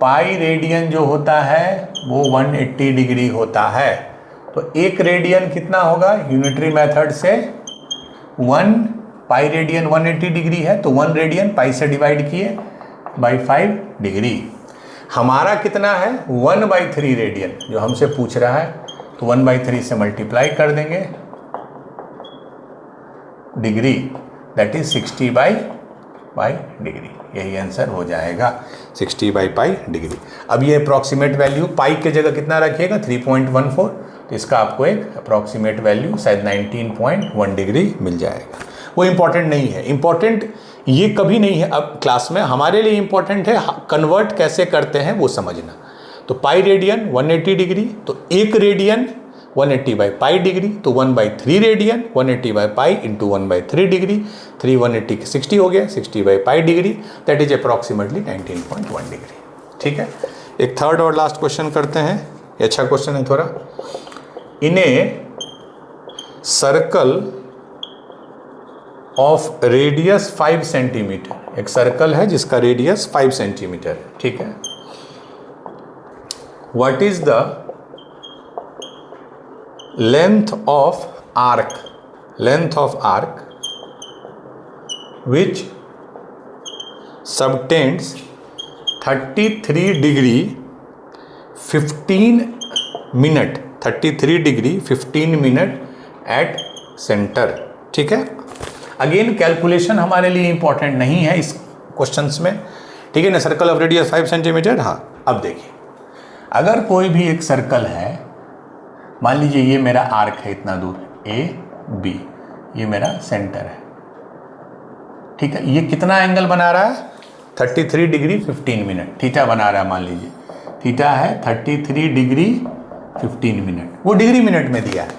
पाई रेडियन जो होता है वो 180 डिग्री होता है। तो 1 रेडियन कितना होगा, यूनिटरी मेथड से 1 पाई रेडियन 180 डिग्री है, तो 1 रेडियन पाई से डिवाइड किए बाई 5 डिग्री। हमारा कितना है 1/3 रेडियन जो हमसे पूछ रहा है, तो 1/3 से मल्टीप्लाई कर देंगे डिग्री, दैट इज 60/पाई डिग्री। यही आंसर हो जाएगा 60/पाई डिग्री। अब ये अप्रॉक्सीमेट वैल्यू पाई के जगह कितना रखिएगा 3.14, तो इसका आपको एक अप्रॉक्सीमेट वैल्यू शायद 19.1 डिग्री मिल जाएगा। वो इम्पॉर्टेंट नहीं है, इम्पॉर्टेंट ये कभी नहीं है अब क्लास में, हमारे लिए इम्पॉर्टेंट है कन्वर्ट कैसे करते हैं वो समझना। तो पाई रेडियन 180 डिग्री, तो 1 रेडियन 180/पाई डिग्री, तो 1/3 रेडियन 180/पाई इंटू 1/3 डिग्री, 3 180 60 हो गया, 60/पाई degree, that is approximately 19.1 degree, ठीक है। एक थर्ड और लास्ट क्वेश्चन करते हैं, ये अच्छा क्वेश्चन है थोड़ा। In a circle of radius 5 centimetre, एक सर्कल है जिसका रेडियस 5 सेंटीमीटर है, ठीक है। What is the length of arc which subtends 33 degree 15 minute 33 degree 15 minute at centre, ठीक है। अगेन कैलकुलेशन हमारे लिए इंपॉर्टेंट नहीं है इस क्वेश्चंस में, ठीक है ना। Circle of radius 5 centimetre. हाँ, अब देखिए, अगर कोई भी एक सर्कल है, मान लीजिए ये मेरा आर्क है इतना दूर ए बी, ये मेरा सेंटर है, ठीक है। ये कितना एंगल बना रहा है 33 डिग्री 15 मिनट, थीटा बना रहा है, मान लीजिए थीटा है 33 डिग्री 15 मिनट, वो डिग्री मिनट में दिया है।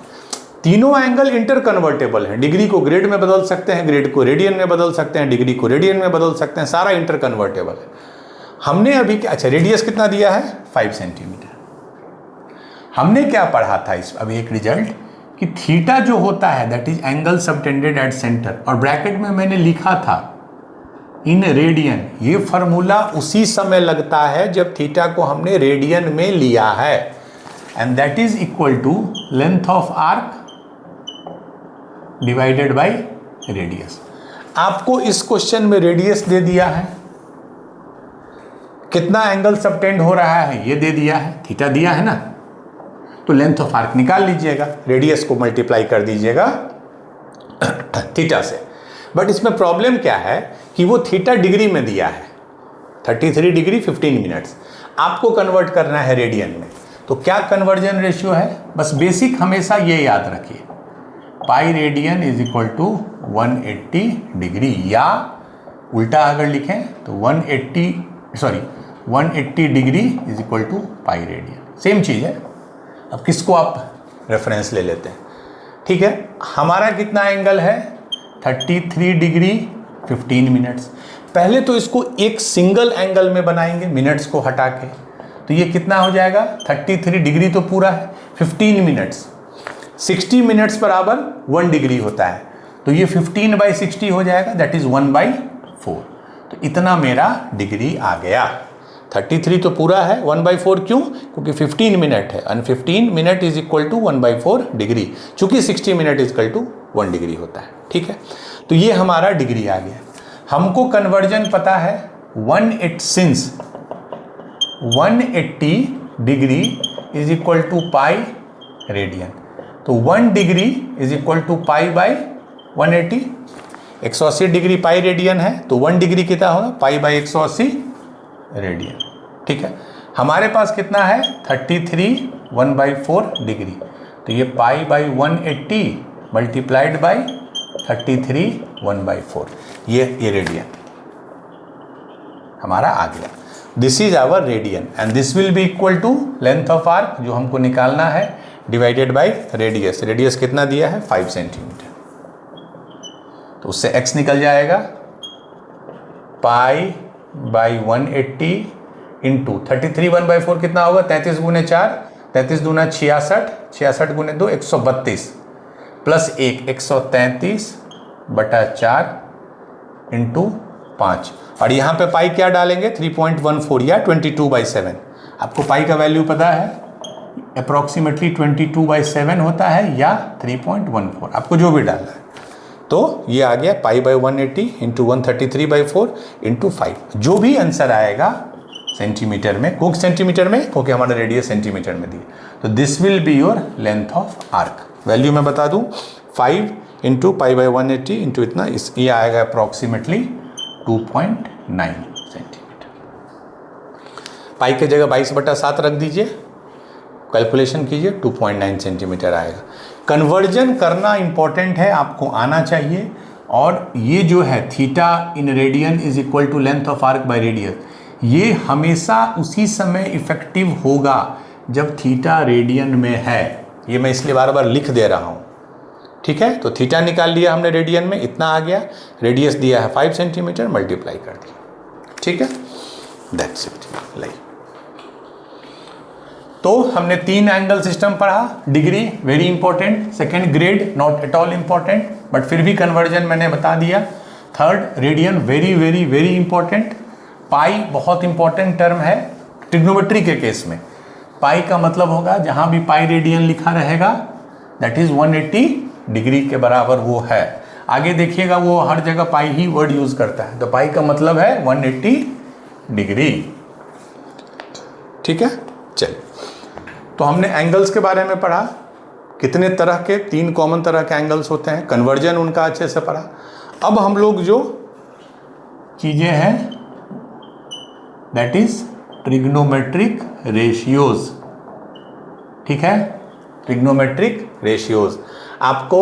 तीनों एंगल इंटर कन्वर्टेबल है, डिग्री को ग्रेड में बदल सकते हैं, ग्रेड को रेडियन में बदल सकते हैं, डिग्री को रेडियन में बदल सकते हैं, सारा इंटर कन्वर्टेबल है। हमने अभी क्या, अच्छा रेडियस कितना दिया है 5 सेंटीमीटर। हमने क्या पढ़ा था इस अभी एक रिजल्ट कि थीटा जो होता है that is angle subtended at centre, और ब्रैकेट में मैंने लिखा था इन रेडियन। ये फार्मूला उसी समय लगता है जब थीटा को हमने रेडियन में लिया है, and that is equal to length of arc divided by radius. आपको इस क्वेश्चन में रेडियस दे दिया है, कितना एंगल सबटेंड हो रहा है ये दे दिया है, थीटा दिया है ना। तो लेंथ ऑफ आर्क निकाल लीजिएगा, रेडियस को मल्टीप्लाई कर दीजिएगा थीटा से। बट इसमें प्रॉब्लम क्या है कि वो थीटा डिग्री में दिया है, 33 डिग्री 15 मिनट्स, आपको कन्वर्ट करना है रेडियन में। तो क्या कन्वर्जन रेशियो है, बस बेसिक हमेशा ये याद रखिए, pi radian is equal to 180 degree, या उल्टा अगर लिखें तो 180 degree is equal to pi radian, same चीज़ है। अब किसको आप रेफरेंस ले लेते हैं, ठीक है। हमारा कितना एंगल है, 33 डिग्री 15 मिनट्स। पहले तो इसको एक सिंगल एंगल में बनाएंगे मिनट्स को हटा के, तो ये कितना हो जाएगा, 33 डिग्री तो पूरा है, 15 मिनट्स, 60 मिनट्स बराबर 1 डिग्री होता है, तो ये 15/60 हो जाएगा, दैट इज 1/4। तो इतना मेरा डिग्री आ गया। 33 तो पूरा है, 1/4 क्यों, क्योंकि 15 मिनट है, and 15 minute is equal to 1/4 degree, चूंकि 60 minute is equal to 1 degree होता है, ठीक है। तो ये हमारा डिग्री आ गया। हमको कन्वर्जन पता है, 180 degree is equal to pi radian, तो 1 degree is equal to pi by 180, 180 degree pi radian है, तो 1 डिग्री कितना होगा, पाई बाई 180 रेडियन, ठीक है। हमारे पास कितना है, 33 1/4 डिग्री, तो ये पाई बाई 180 मल्टीप्लाइड बाई 33 1/4, ये रेडियन हमारा आ गया। This is our radian and this will be equal to length of arc जो हमको निकालना है डिवाइडेड बाई रेडियस। रेडियस कितना दिया है, 5 सेंटीमीटर, तो उससे x निकल जाएगा, पाई बाई 180 इंटू 33 1/4 कितना होगा, 33 गुने 4, 33 दूना 66, 66 गुने 2 132, प्लस 1 133/4 इंटू 5, और यहाँ पे पाई क्या डालेंगे, 3.14 या 22/7। आपको पाई का वैल्यू पता है, अप्रॉक्सीमेटली 22/7 होता है या 3.14, आपको जो भी डालना है। तो ये आ गया पाई बाई 180 इंटू 133/4 इंटू 5, जो भी आंसर आएगा सेंटीमीटर में, क्योंकि सेंटीमीटर में, क्योंकि हमारा रेडियस सेंटीमीटर में दिया, तो this will be your length of arc. Value मैं बता दूं, 5 इंटू पाई बाई 180 इंटू इतना, ये आएगा अप्रॉक्सीमेटली 2.9 सेंटीमीटर। पाई की जगह 22/7 रख दीजिए, कैलकुलेशन कीजिए, 2.9 सेंटीमीटर आएगा। कन्वर्जन करना इंपॉर्टेंट है, आपको आना चाहिए। और ये जो है theta in radian is equal to length of arc by radius, ये हमेशा उसी समय इफेक्टिव होगा जब थीटा रेडियन में है। ये मैं इसलिए बार बार लिख दे रहा हूँ, ठीक है। तो थीटा निकाल लिया हमने रेडियन में, इतना आ गया, रेडियस दिया है 5 सेंटीमीटर, मल्टीप्लाई कर दिया, ठीक है, दैट्स इट। लाइक तो हमने 3 एंगल सिस्टम पढ़ा, degree very important, second grade not at all important, but फिर भी कन्वर्जन मैंने बता दिया। Third radian very very very important. Pi बहुत इंपॉर्टेंट टर्म है ट्रिग्नोमेट्री के केस में। पाई का मतलब होगा जहां भी पाई रेडियन लिखा रहेगा दैट इज 180 डिग्री के बराबर वो है। आगे देखिएगा वो हर जगह पाई ही वर्ड यूज करता है, तो पाई का मतलब है 180 डिग्री, ठीक है। चलिए, तो हमने एंगल्स के बारे में पढ़ा, कितने तरह के, 3 कॉमन तरह के एंगल्स होते हैं, कन्वर्जन उनका अच्छे से पढ़ा। अब हम लोग जो चीजें हैं दैट इज ट्रिग्नोमेट्रिक रेशियोज, ठीक है, ट्रिग्नोमेट्रिक रेशियोज आपको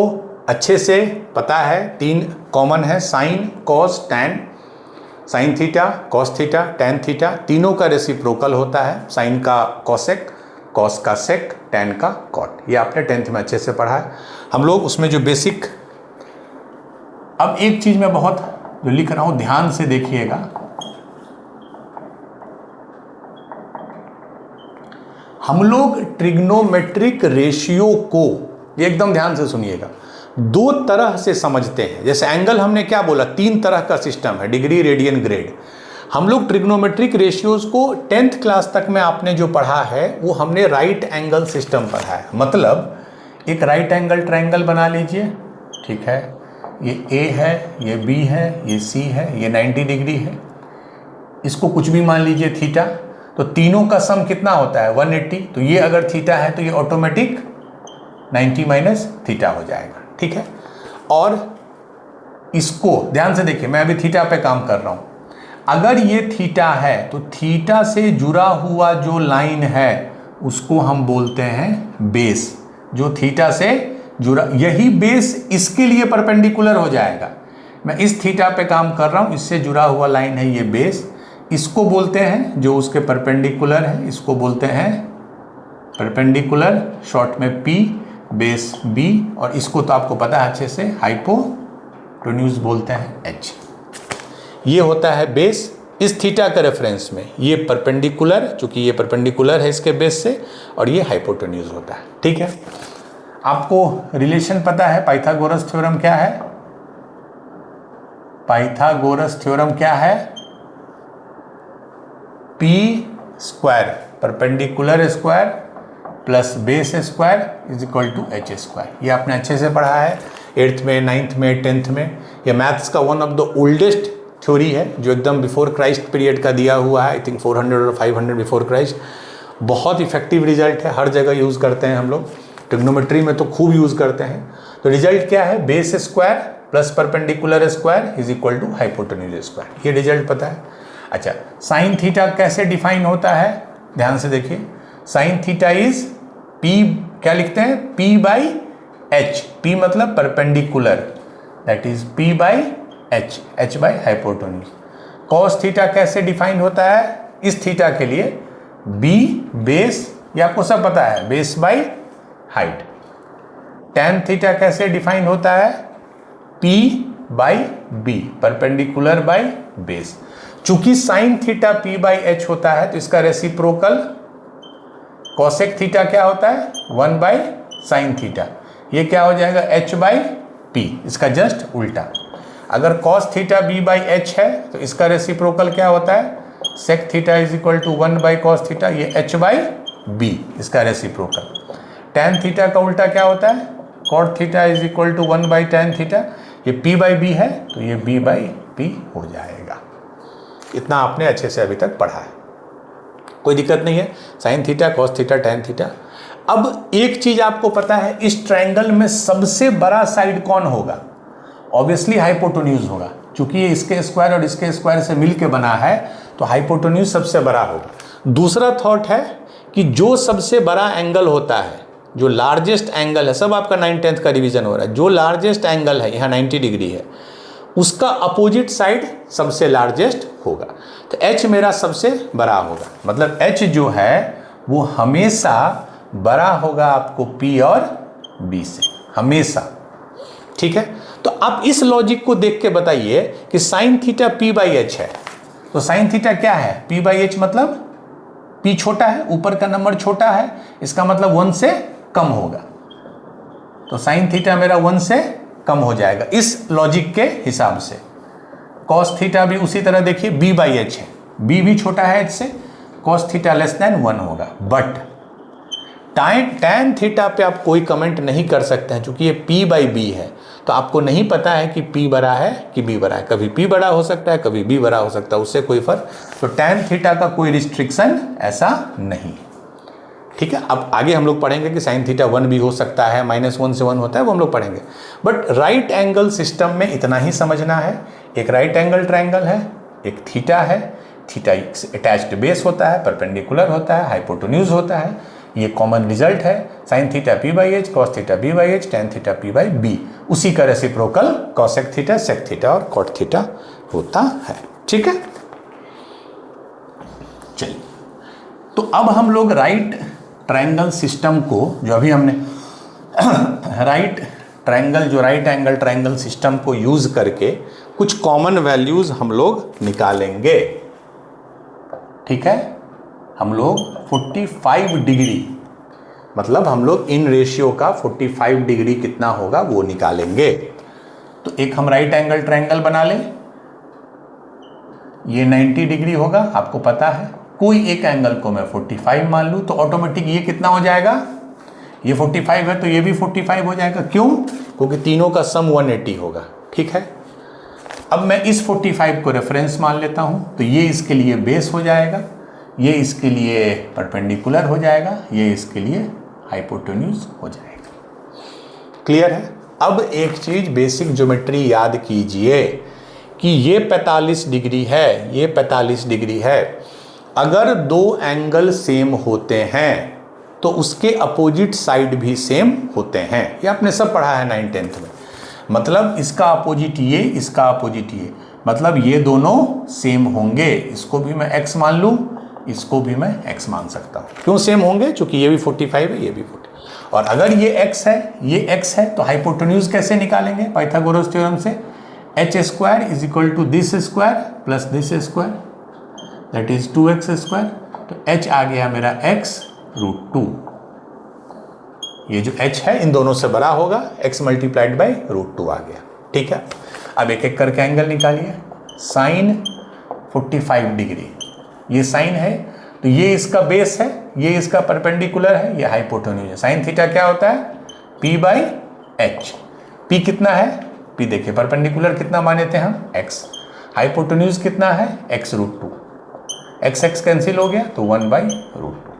अच्छे से पता है। 3 कॉमन है, sine, cos, tan. Sine theta, cos theta, tan theta, तीनों का रेसिप्रोकल होता है। साइन का कॉसेक, कॉस का सेक, टैन का कॉट, ये आपने 10th में अच्छे से पढ़ा है हम लोग, उसमें जो बेसिक। अब एक चीज मैं बहुत जो लिख रहा हूं ध्यान से देखिएगा, हम लोग ट्रिग्नोमेट्रिक रेशियो को, ये एकदम ध्यान से सुनिएगा, 2 तरह से समझते हैं। जैसे एंगल हमने क्या बोला, 3 तरह का सिस्टम है, डिग्री, रेडियन, ग्रेड। हम लोग ट्रिग्नोमेट्रिक रेशियोज को 10th क्लास तक में आपने जो पढ़ा है वो हमने राइट एंगल सिस्टम पढ़ा है। मतलब एक राइट एंगल ट्रायंगल बना लीजिए, ठीक है, ये ए है, ये बी है, ये सी है, ये 90 डिग्री है, इसको कुछ भी मान लीजिए थीटा। तो तीनों का सम कितना होता है 180, तो ये अगर थीटा है तो ये ऑटोमेटिक 90 माइनस थीटा हो जाएगा, ठीक है। और इसको ध्यान से देखिए, मैं अभी थीटा पे काम कर रहा हूं। अगर ये थीटा है तो थीटा से जुड़ा हुआ जो लाइन है उसको हम बोलते हैं बेस। जो थीटा से जुड़ा, यही बेस इसके लिए परपेंडिकुलर हो जाएगा। मैं इस थीटा पे काम कर रहा हूं, इससे जुड़ा हुआ लाइन है ये बेस, इसको बोलते हैं जो उसके परपेंडिकुलर है, इसको बोलते हैं परपेंडिकुलर, शॉर्ट में पी, बेस बी, और इसको तो आपको पता है अच्छे से हाइपोटेन्यूज बोलते हैं एच। ये होता है बेस इस थीटा के रेफरेंस में, ये परपेंडिकुलर, चूंकि ये परपेंडिकुलर है इसके बेस से, और ये हाइपोटेन्यूज होता है, ठीक है। आपको रिलेशन पता है, पाइथागोरस थ्योरम क्या है? पाइथागोरस थ्योरम क्या है? P square, perpendicular square plus base square is equal to H square. ये आपने अच्छे से पढ़ा है 8th में, 9th में, 10th में। ये मैथ्स का one of the oldest theory है जो एकदम बिफोर क्राइस्ट पीरियड का दिया हुआ है, आई थिंक 400 और 500 बिफोर क्राइस्ट। बहुत इफेक्टिव रिजल्ट है, हर जगह यूज़ करते हैं हम लोग, ट्रिग्नोमेट्री में तो खूब यूज़ करते हैं। तो रिजल्ट क्या है? Base square plus perpendicular square is equal to hypotenuse square. ये रिजल्ट पता है। अच्छा, साइन थीटा कैसे डिफाइन होता है? ध्यान से देखिए, साइन थीटा इज पी, क्या लिखते हैं? P by H. पी मतलब perpendicular, that is P by H, H by hypotenuse. Cos theta कैसे डिफाइन होता है? इस थीटा के लिए बी बेस, ये आपको सब पता है, base by height. Tan theta कैसे डिफाइन होता है? P by B, perpendicular by base. चूंकि sine theta P by H होता है तो इसका रेसिप्रोकल कॉसेक थीटा क्या होता है? 1 बाई साइन थीटा। ये क्या हो जाएगा? एच बाई पी, इसका जस्ट उल्टा। अगर cos theta B by H है तो इसका रेसिप्रोकल क्या होता है? Sec theta is equal to 1 by cos theta, ये एच बाई बी, इसका रेसिप्रोकल। टैन थीटा का उल्टा क्या होता है? Cot theta is equal to 1 by tan theta, ये पी बाई बी है तो ये बी बाई पी हो जाएगा। इतना आपने अच्छे से अभी तक पढ़ा है, कोई दिक्कत नहीं है। Sine theta, cos theta, tan theta. अब एक चीज आपको पता है, इस ट्रायंगल में सबसे बड़ा साइड कौन होगा? ऑब्वियसली हाइपोटेन्यूज होगा, क्योंकि ये इसके स्क्वायर और इसके स्क्वायर से मिलके बना है तो हाइपोटेन्यूज सबसे बड़ा होगा। दूसरा थॉट है कि जो सबसे बड़ा एंगल होता है, जो लार्जेस्ट एंगल है, सब आपका 9th-10th का रिवीजन हो रहा है, जो लार्जेस्ट एंगल है, यहाँ 90 डिग्री है, उसका अपोजिट साइड सबसे लार्जेस्ट होगा। तो एच मेरा सबसे बड़ा होगा, मतलब एच जो है वो हमेशा बड़ा होगा आपको पी और बी से, हमेशा, ठीक है। तो आप इस लॉजिक को देख के बताइए कि sign theta P by H है, तो साइन थीटा क्या है? पी बाई एच, मतलब पी छोटा है, ऊपर का नंबर छोटा है, इसका मतलब 1 से कम होगा, तो साइन थीटा मेरा 1 से कम हो जाएगा इस लॉजिक के हिसाब से। कॉस थीटा भी उसी तरह देखिए, बी बाई एच है, बी भी छोटा है एच से, कॉस थीटा लेस देन 1 होगा। बट टैन थीटा पे आप कोई कमेंट नहीं कर सकते हैं, क्योंकि ये पी बाई बी है, तो आपको नहीं पता है कि पी बड़ा है कि बी बड़ा है। कभी पी बड़ा हो सकता है, कभी बी बड़ा हो सकता है, उससे कोई फर्क, तो टैन थीटा का कोई रिस्ट्रिक्शन ऐसा नहीं, ठीक है। अब आगे हम लोग पढ़ेंगे कि साइन थीटा 1 भी हो सकता है, -1 से 1 होता है, वो हम लोग पढ़ेंगे। बट राइट एंगल सिस्टम में इतना ही समझना है, एक राइट एंगल ट्रायंगल है, एक थीटा है, थीटा अटैच्ड बेस होता है, परपेंडिकुलर होता है, हाइपोटेन्यूज होता है, ये कॉमन रिजल्ट है। Sine theta P by H, cos theta B by H, tan theta P by B, उसी का reciprocal cosec theta, sec theta और कॉट थीटा होता है, ठीक है। चलिए, तो अब हम लोग राइट ट्रायंगल सिस्टम को, जो अभी हमने राइट एंगल ट्रायंगल सिस्टम को यूज करके कुछ कॉमन वैल्यूज हम लोग निकालेंगे, ठीक है। हम लोग 45 डिग्री, मतलब हम लोग इन रेशियो का 45 डिग्री कितना होगा वो निकालेंगे। तो एक हम राइट एंगल ट्रायंगल बना लें, ये 90 डिग्री होगा, आपको पता है। कोई एक एंगल को मैं 45 मान लूँ तो ऑटोमेटिक ये कितना हो जाएगा? ये 45 है तो ये भी 45 हो जाएगा। क्यों? क्योंकि तीनों का सम 180 होगा, ठीक है। अब मैं इस 45 को रेफरेंस मान लेता हूँ, तो ये इसके लिए बेस हो जाएगा, ये इसके लिए परपेंडिकुलर हो जाएगा, ये इसके लिए हाइपोटेन्यूज हो जाएगा। क्लियर है? अब एक चीज बेसिक ज्योमेट्री याद कीजिए कि ये 45 डिग्री है, ये 45 डिग्री है। अगर दो एंगल सेम होते हैं तो उसके अपोजिट साइड भी सेम होते हैं। ये आपने सब पढ़ा है 9th 10th में। मतलब इसका अपोजिट ये, इसका अपोजिट ये, मतलब ये दोनों सेम होंगे। इसको भी मैं x मान लूँ, इसको भी मैं x मान सकता हूँ। क्यों सेम होंगे? क्योंकि ये भी 45 है, ये भी 40। और अगर ये x है, ये x है, तो हाइपोटेन्यूज कैसे निकालेंगे? पाइथागोरस थ्योरम से h square is equal to this square plus this square, that is 2x square. तो h आ गया मेरा x रूट 2। ये जो h है इन दोनों से बड़ा होगा, x मल्टीप्लाइड बाई रूट 2 आ गया। ठीक है, अब एक एक करके एंगल निकालिए। साइन 45 डिग्री, ये साइन है तो ये इसका बेस है, ये इसका परपेंडिकुलर है, ये हाइपोटेन्यूज है। साइन थीटा क्या होता है? p by H. p कितना है? p देखिए परपेंडिकुलर कितना माने थे हम? x। हाइपोटेन्यूज कितना है? x root 2। x x cancel हो गया तो 1 बाई रूट 2।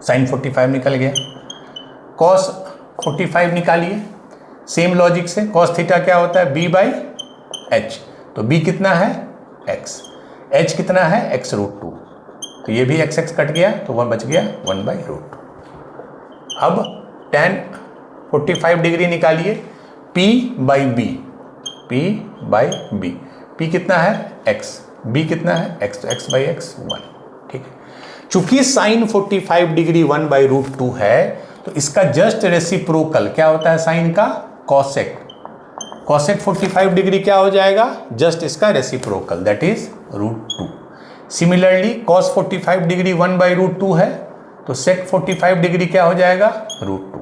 साइन 45 निकल गया। कॉस 45 निकालिए सेम लॉजिक से। कॉस थीटा क्या होता है? b by H. तो b कितना है? x। h कितना है? x root 2। तो ये भी x कट गया तो 1 बच गया 1 बाई रूट 2। अब tan 45 डिग्री निकालिए। p by b, p by b। p कितना है? x। b कितना है? x। तो x बाई x 1। ठीक है, चूंकि साइन 45 डिग्री 1 बाई रूट 2 है तो इसका जस्ट रेसिप्रोकल क्या होता है? साइन का कॉसेक। कॉसेक 45 डिग्री क्या हो जाएगा? जस्ट इसका reciprocal, that is root 2। Similarly cos 45 degree 1 by root 2 है तो सेक 45 डिग्री क्या हो जाएगा? रूट 2।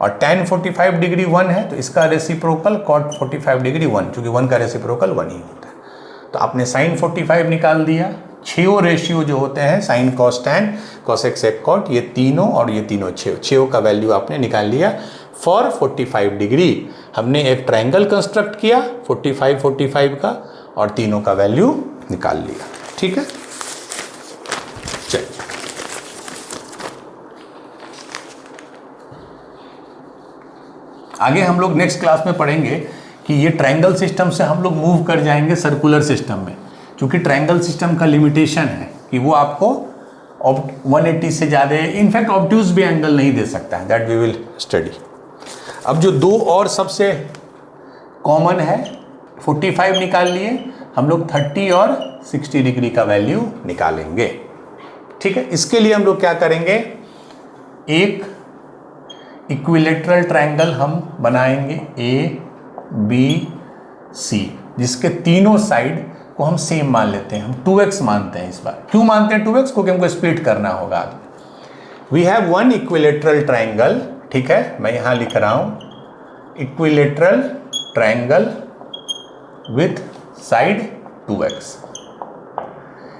और tan 45 डिग्री 1 है तो इसका रेसिप्रोकल कॉट 45 डिग्री 1, चूंकि 1 का रेसिप्रोकल 1 ही होता है। तो आपने साइन 45 निकाल दिया। 6 रेशियो जो होते हैं sine cos tan cosec sec cot, ये तीनों और ये तीनों 6 का वैल्यू आपने निकाल लिया फॉर 45 डिग्री। हमने एक ट्रायंगल कंस्ट्रक्ट किया 45 45 का और तीनों का वैल्यू निकाल लिया। ठीक है, चलिए आगे हम लोग नेक्स्ट क्लास में पढ़ेंगे कि ये ट्रायंगल सिस्टम से हम लोग मूव कर जाएंगे सर्कुलर सिस्टम में, क्योंकि ट्रायंगल सिस्टम का लिमिटेशन है कि वो आपको 180 से ज़्यादा, इनफैक्ट ऑब्ट्यूज भी एंगल नहीं दे सकता है। That we will study. अब जो दो और सबसे कॉमन है 45 निकाल लिए, हम लोग 30 और 60 डिग्री का वैल्यू निकालेंगे। ठीक है, इसके लिए हम लोग क्या करेंगे? एक इक्विलेटरल ट्रायंगल हम बनाएंगे ABC, जिसके तीनों साइड को हम सेम मान लेते हैं। हम 2x मानते हैं इस बार। क्यों मानते हैं 2x? क्योंकि हमको स्प्लिट करना होगा आगे। We have one equilateral triangle. ठीक है, मैं यहां लिख रहा हूं equilateral triangle with side 2x।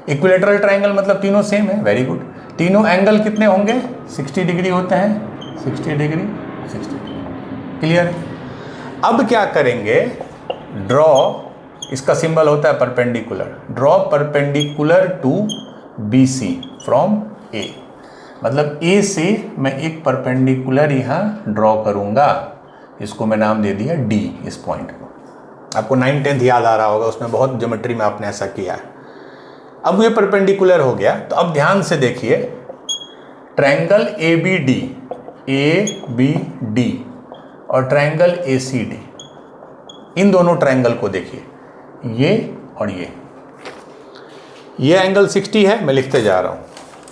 Equilateral triangle मतलब तीनों सेम है। Very good. तीनों एंगल कितने होंगे? 60 डिग्री होते हैं। 60 डिग्री 60 डिग्री। क्लियर है? अब क्या करेंगे? ड्रॉ, इसका सिंबल होता है perpendicular. Draw perpendicular to BC from A। मतलब A से मैं एक परपेंडिकुलर यहाँ ड्रॉ करूँगा, इसको मैं नाम दे दिया D। इस पॉइंट को आपको 9th 10th याद आ रहा होगा, उसमें बहुत ज्योमेट्री में आपने ऐसा किया है। अब ये परपेंडिकुलर हो गया तो अब ध्यान से देखिए, ट्रायंगल ABD और ट्रायंगल ACD, इन दोनों ट्रायंगल को देखिए, ये और ये एंगल 60 है, मैं लिखते जा रहा हूँ।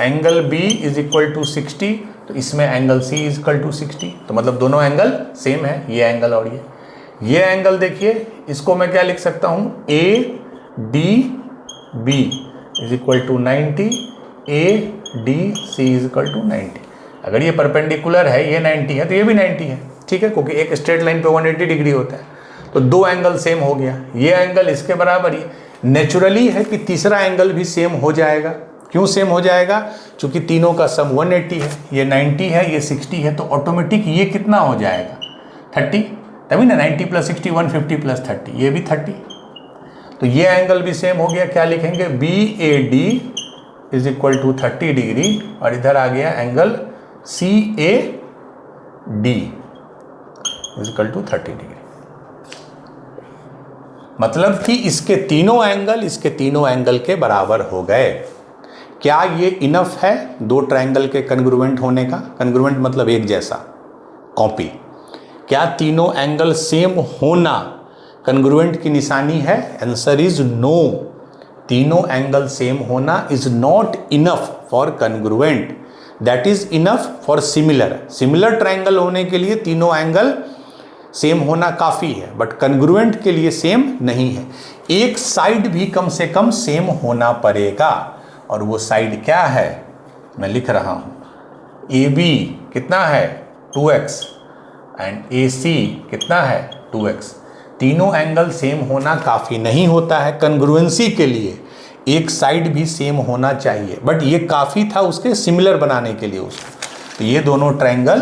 Angle B is equal to 60, तो इसमें angle C is equal to 60, तो मतलब दोनों एंगल सेम है, ये एंगल और ये एंगल देखिए, इसको मैं क्या लिख सकता हूँ? ADB is equal to 90, ADC is equal to 90। अगर ये परपेंडिकुलर है, ये 90 है तो ये भी 90 है। ठीक है, क्योंकि एक स्ट्रेट लाइन पे 180 डिग्री होता है, तो दो एंगल सेम हो गया। ये एंगल इसके बराबर ही नेचुरली है कि तीसरा एंगल भी सेम हो जाएगा। क्यों सेम हो जाएगा? क्योंकि तीनों का सम 180 है, ये 90 है, ये 60 है, तो ऑटोमेटिक ये कितना हो जाएगा? 30। तभी ना 90 प्लस 60 150 प्लस 30, ये भी 30। तो ये एंगल भी सेम हो गया। क्या लिखेंगे? BAD is equal to 30 degree और इधर आ गया angle CAD is equal to 30 degree. मतलब कि इसके तीनों एंगल के बराबर हो गए। क्या ये इनफ है दो ट्रायंगल के कन्ग्रुएंट होने का? कन्ग्रुएंट मतलब एक जैसा, कॉपी। क्या तीनों एंगल सेम होना कन्ग्रुएंट की निशानी है? Answer is no. तीनों एंगल सेम होना is not enough for congruent, that is enough for similar. Similar triangle होने के लिए तीनों एंगल सेम होना काफ़ी है, बट कन्ग्रुएंट के लिए सेम नहीं है। एक साइड भी कम से कम सेम होना पड़ेगा, और वो साइड क्या है मैं लिख रहा हूँ। AB कितना है 2x एंड AC कितना है 2x। तीनों एंगल सेम होना काफ़ी नहीं होता है कन्ग्रुएंसी के लिए, एक साइड भी सेम होना चाहिए, बट ये काफ़ी था उसके सिमिलर बनाने के लिए उसको। तो ये दोनों ट्रायंगल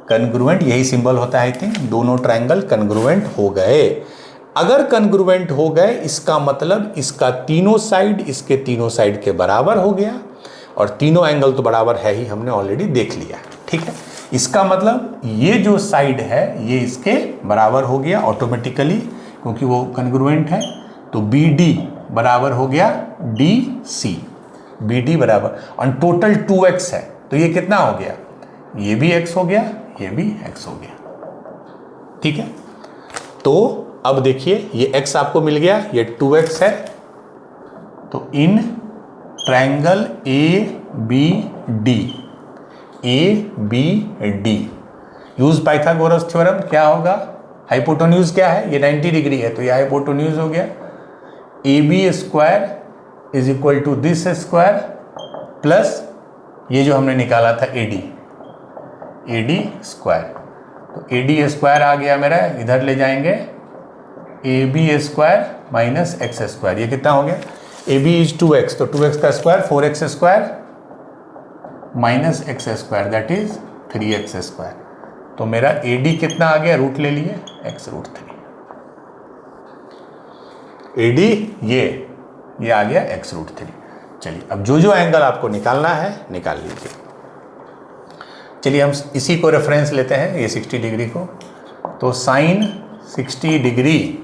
कन्ग्रुएंट, यही सिंबल होता है आई थिंक, दोनों ट्रायंगल कन्ग्रुएंट हो गए। अगर कन्ग्रुएंट हो गए इसका मतलब इसका तीनों साइड इसके तीनों साइड के बराबर हो गया, और तीनों एंगल तो बराबर है ही, हमने ऑलरेडी देख लिया। ठीक है, इसका मतलब ये जो साइड है ये इसके बराबर हो गया ऑटोमेटिकली, क्योंकि वो कन्ग्रुएंट है। तो BD बराबर हो गया DC, BD बराबर, और टोटल 2x है, तो ये कितना हो गया? ये भी x हो गया, ये भी x हो गया। ठीक है, तो अब देखिए ये x आपको मिल गया, ये 2x है। तो in triangle ABD use Pythagoras theorem क्या होगा? हाइपोटेन्यूज क्या है? ये 90 डिग्री है, तो ये हाइपोटेन्यूज हो गया। AB square is equal to this square plus ये जो हमने निकाला था AD स्क्वायर। तो AD स्क्वायर आ गया मेरा, इधर ले जाएंगे AB square minus x square. ये कितना हो गया? AB इज 2x, तो 2x का square 4x square minus x square that is 3x square. तो मेरा AD कितना आ गया? रूट ले लिए x√3। AD ये आ गया x√3। चलिए अब जो जो एंगल आपको निकालना है निकाल लीजिए। चलिए हम इसी को रेफरेंस लेते हैं, ये 60 डिग्री को। तो साइन 60 डिग्री,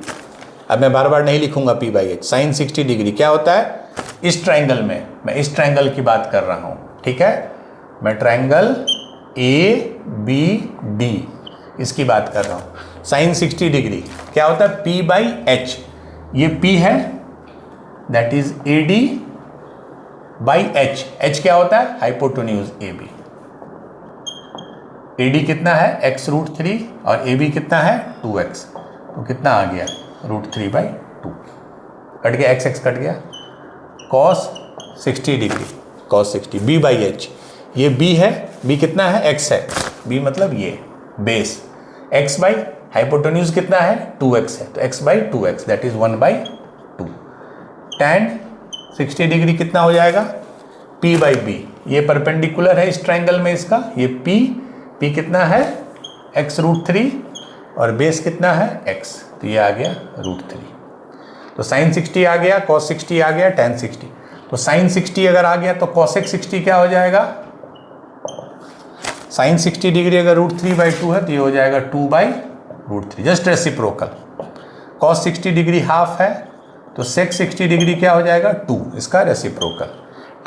अब मैं बार बार नहीं लिखूंगा P/H। साइन 60 डिग्री क्या होता है? इस ट्रायंगल में, मैं इस ट्रायंगल की बात कर रहा हूं, ठीक है, मैं ट्रायंगल ABD इसकी बात कर रहा हूं। साइन 60 डिग्री क्या होता है? P/H। ये P है, दैट इज AD/H। H क्या होता है? Hypotenuse AB। AD कितना है? x√3 और AB कितना है? 2x। तो कितना आ गया? √3/2 कट गया, x कट गया। cos 60 degree, cos 60 B/H। ये B है, B कितना है? x है, B मतलब ये बेस, x बाई हाइपोटेन्यूज कितना है? 2x है, तो x/2x that is 1/2। tan 60 degree कितना हो जाएगा? P/B। ये परपेंडिकुलर है इस ट्रायंगल में इसका, ये P कितना है? x√3 और बेस कितना है? x, तो ये आ गया √3। तो साइन 60 आ गया, cos 60 आ गया, tan 60। तो साइन 60 अगर आ गया तो cosec 60 क्या हो जाएगा? साइन 60 डिग्री अगर √3/2 है तो ये हो जाएगा 2/√3, just reciprocal. cos 60 degree half है, तो sec 60 डिग्री क्या हो जाएगा? 2, इसका रेसिप्रोकल।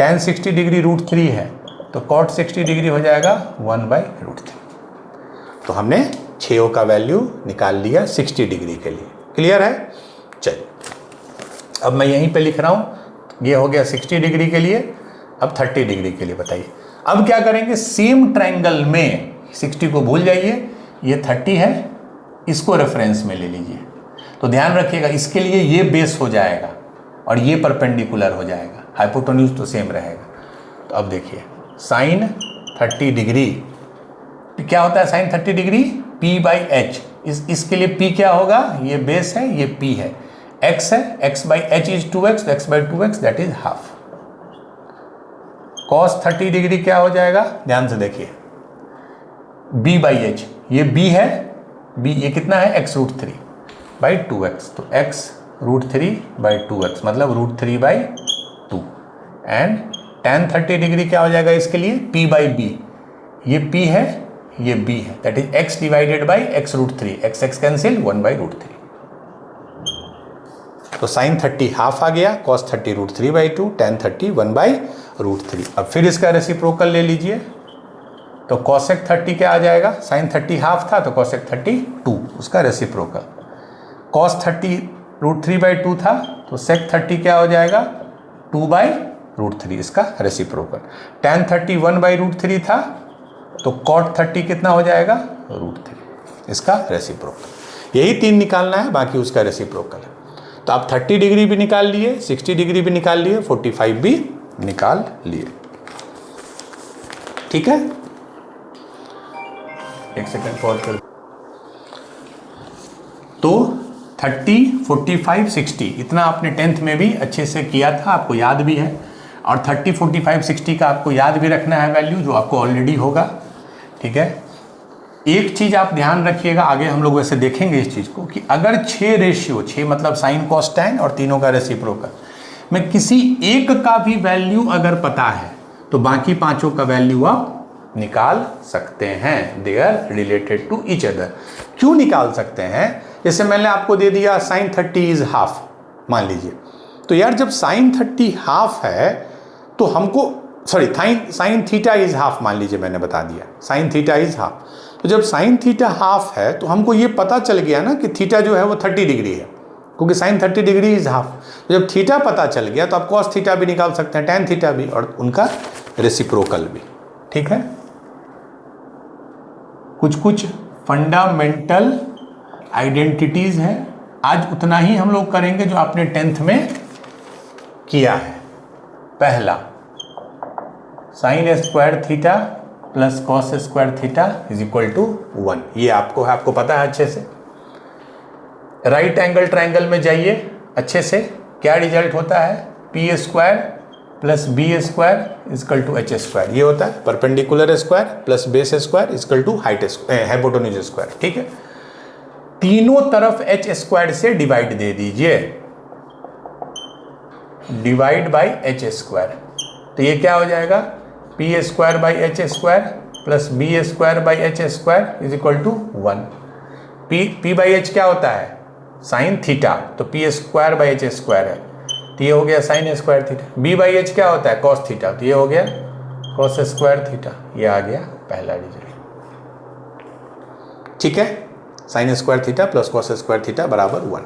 tan 60 डिग्री √3 है, तो cot 60 डिग्री हो जाएगा 1/√3। तो हमने 6 का वैल्यू निकाल लिया 60 डिग्री के लिए। क्लियर है? चलिए अब मैं यहीं पे लिख रहा हूँ, ये हो गया 60 डिग्री के लिए। अब 30 डिग्री के लिए बताइए। अब क्या करेंगे? सेम ट्रायंगल में 60 को भूल जाइए, ये 30 है, इसको रेफरेंस में ले लीजिए। तो ध्यान रखिएगा इसके लिए ये बेस हो जाएगा और ये परपेंडिकुलर हो जाएगा, हाइपोटेन्यूज तो सेम रहेगा। तो अब देखिए साइन 30 डिग्री क्या होता है? Sine 30 degree P/H। इसके लिए P क्या होगा? ये बेस है, ये P है, x है, x/H इज 2x, तो x/2x that is half. cos 30 degree क्या हो जाएगा? ध्यान से देखिए, B/H, ये B है, B ये कितना है? x√3/2x, तो x√3/2x मतलब √3/2 एंड tan 30 डिग्री क्या हो जाएगा इसके लिए, p बाई बी, ये p है ये b है, that is x divided by x root 3, x cancel 1 by root 3। तो साइन 30 हाफ आ गया, cos 30 root 3 by 2, tan 30 1 by root 3। अब फिर इसका रेसिप्रोकल ले लीजिए, तो cosec 30 क्या आ जाएगा, साइन 30 हाफ था तो cosec 30 2, उसका रेसिप्रोकल। cos 30 रूट 3 बाई 2 था तो sec 30 क्या हो जाएगा, 2 बाई रूट 3, इसका रेसिप्रोकल। tan 30 1 बाई रूट 3 था तो cot 30 कितना हो जाएगा, रूट 3, इसका रेसिप्रोकल। यही 3 निकालना है, बाकी उसका रेसिप्रोकल है। तो आप 30 डिग्री भी निकाल लिए, 60 डिग्री भी निकाल लिए, 45 भी निकाल लिए। ठीक है, एक सेकंड पॉज कर। तो 30, 45, 60 इतना आपने 10th में भी अच्छे से किया था, आपको याद भी है। और 30, 45, 60 का आपको याद भी रखना है वैल्यू, जो आपको ऑलरेडी होगा। ठीक है, एक चीज आप ध्यान रखिएगा, आगे हम लोग वैसे देखेंगे इस चीज को, कि अगर 6 रेशियो, 6 मतलब साइन कॉस टैन और तीनों का रेसिप्रोकल में किसी एक का भी वैल्यू अगर पता है तो बाकी पांचों का वैल्यू आप निकाल सकते हैं, they are related to each other. क्यों निकाल सकते हैं, जैसे मैंने आपको दे दिया साइन 30 इज हाफ, मान लीजिए, तो यार जब साइन 30 हाफ है तो हमको, sorry sine theta is half मान लीजिए, मैंने बता दिया साइन थीटा इज हाफ। तो जब साइन थीटा हाफ है तो हमको ये पता चल गया ना कि थीटा जो है वो 30 डिग्री है, क्योंकि साइन 30 डिग्री इज हाफ। तो जब थीटा पता चल गया तो आप कॉस थीटा भी निकाल सकते हैं, टैन थीटा भी, और उनका रेसिप्रोकल भी। ठीक है, कुछ फंडामेंटल आइडेंटिटीज हैं, आज उतना ही हम लोग करेंगे जो आपने 10th में किया है। पहला, sine square theta plus cos square theta is equal to 1, ये आपको पता है अच्छे से। राइट एंगल ट्राइंगल में जाइए अच्छे से, क्या रिजल्ट होता है, P square plus B square is equal to H square, ये होता है perpendicular square plus base square is equal to height hypotenuse square. ठीक है, तीनों तरफ एच स्क्वायर से डिवाइड दे दीजिए, डिवाइड बाई एच स्क्वायर, तो ये क्या हो जाएगा, P square by H square plus B square by H square is equal to 1। P by H क्या होता है, साइन थीटा, तो P square by H square है, तो ये हो गया sine square theta. B by H क्या होता है, कॉस थीटा, तो ये हो गया कॉस स्क्वायर थीटा, ये आ गया पहला रिजल्ट। ठीक है, sine square theta plus cos square theta बराबर 1,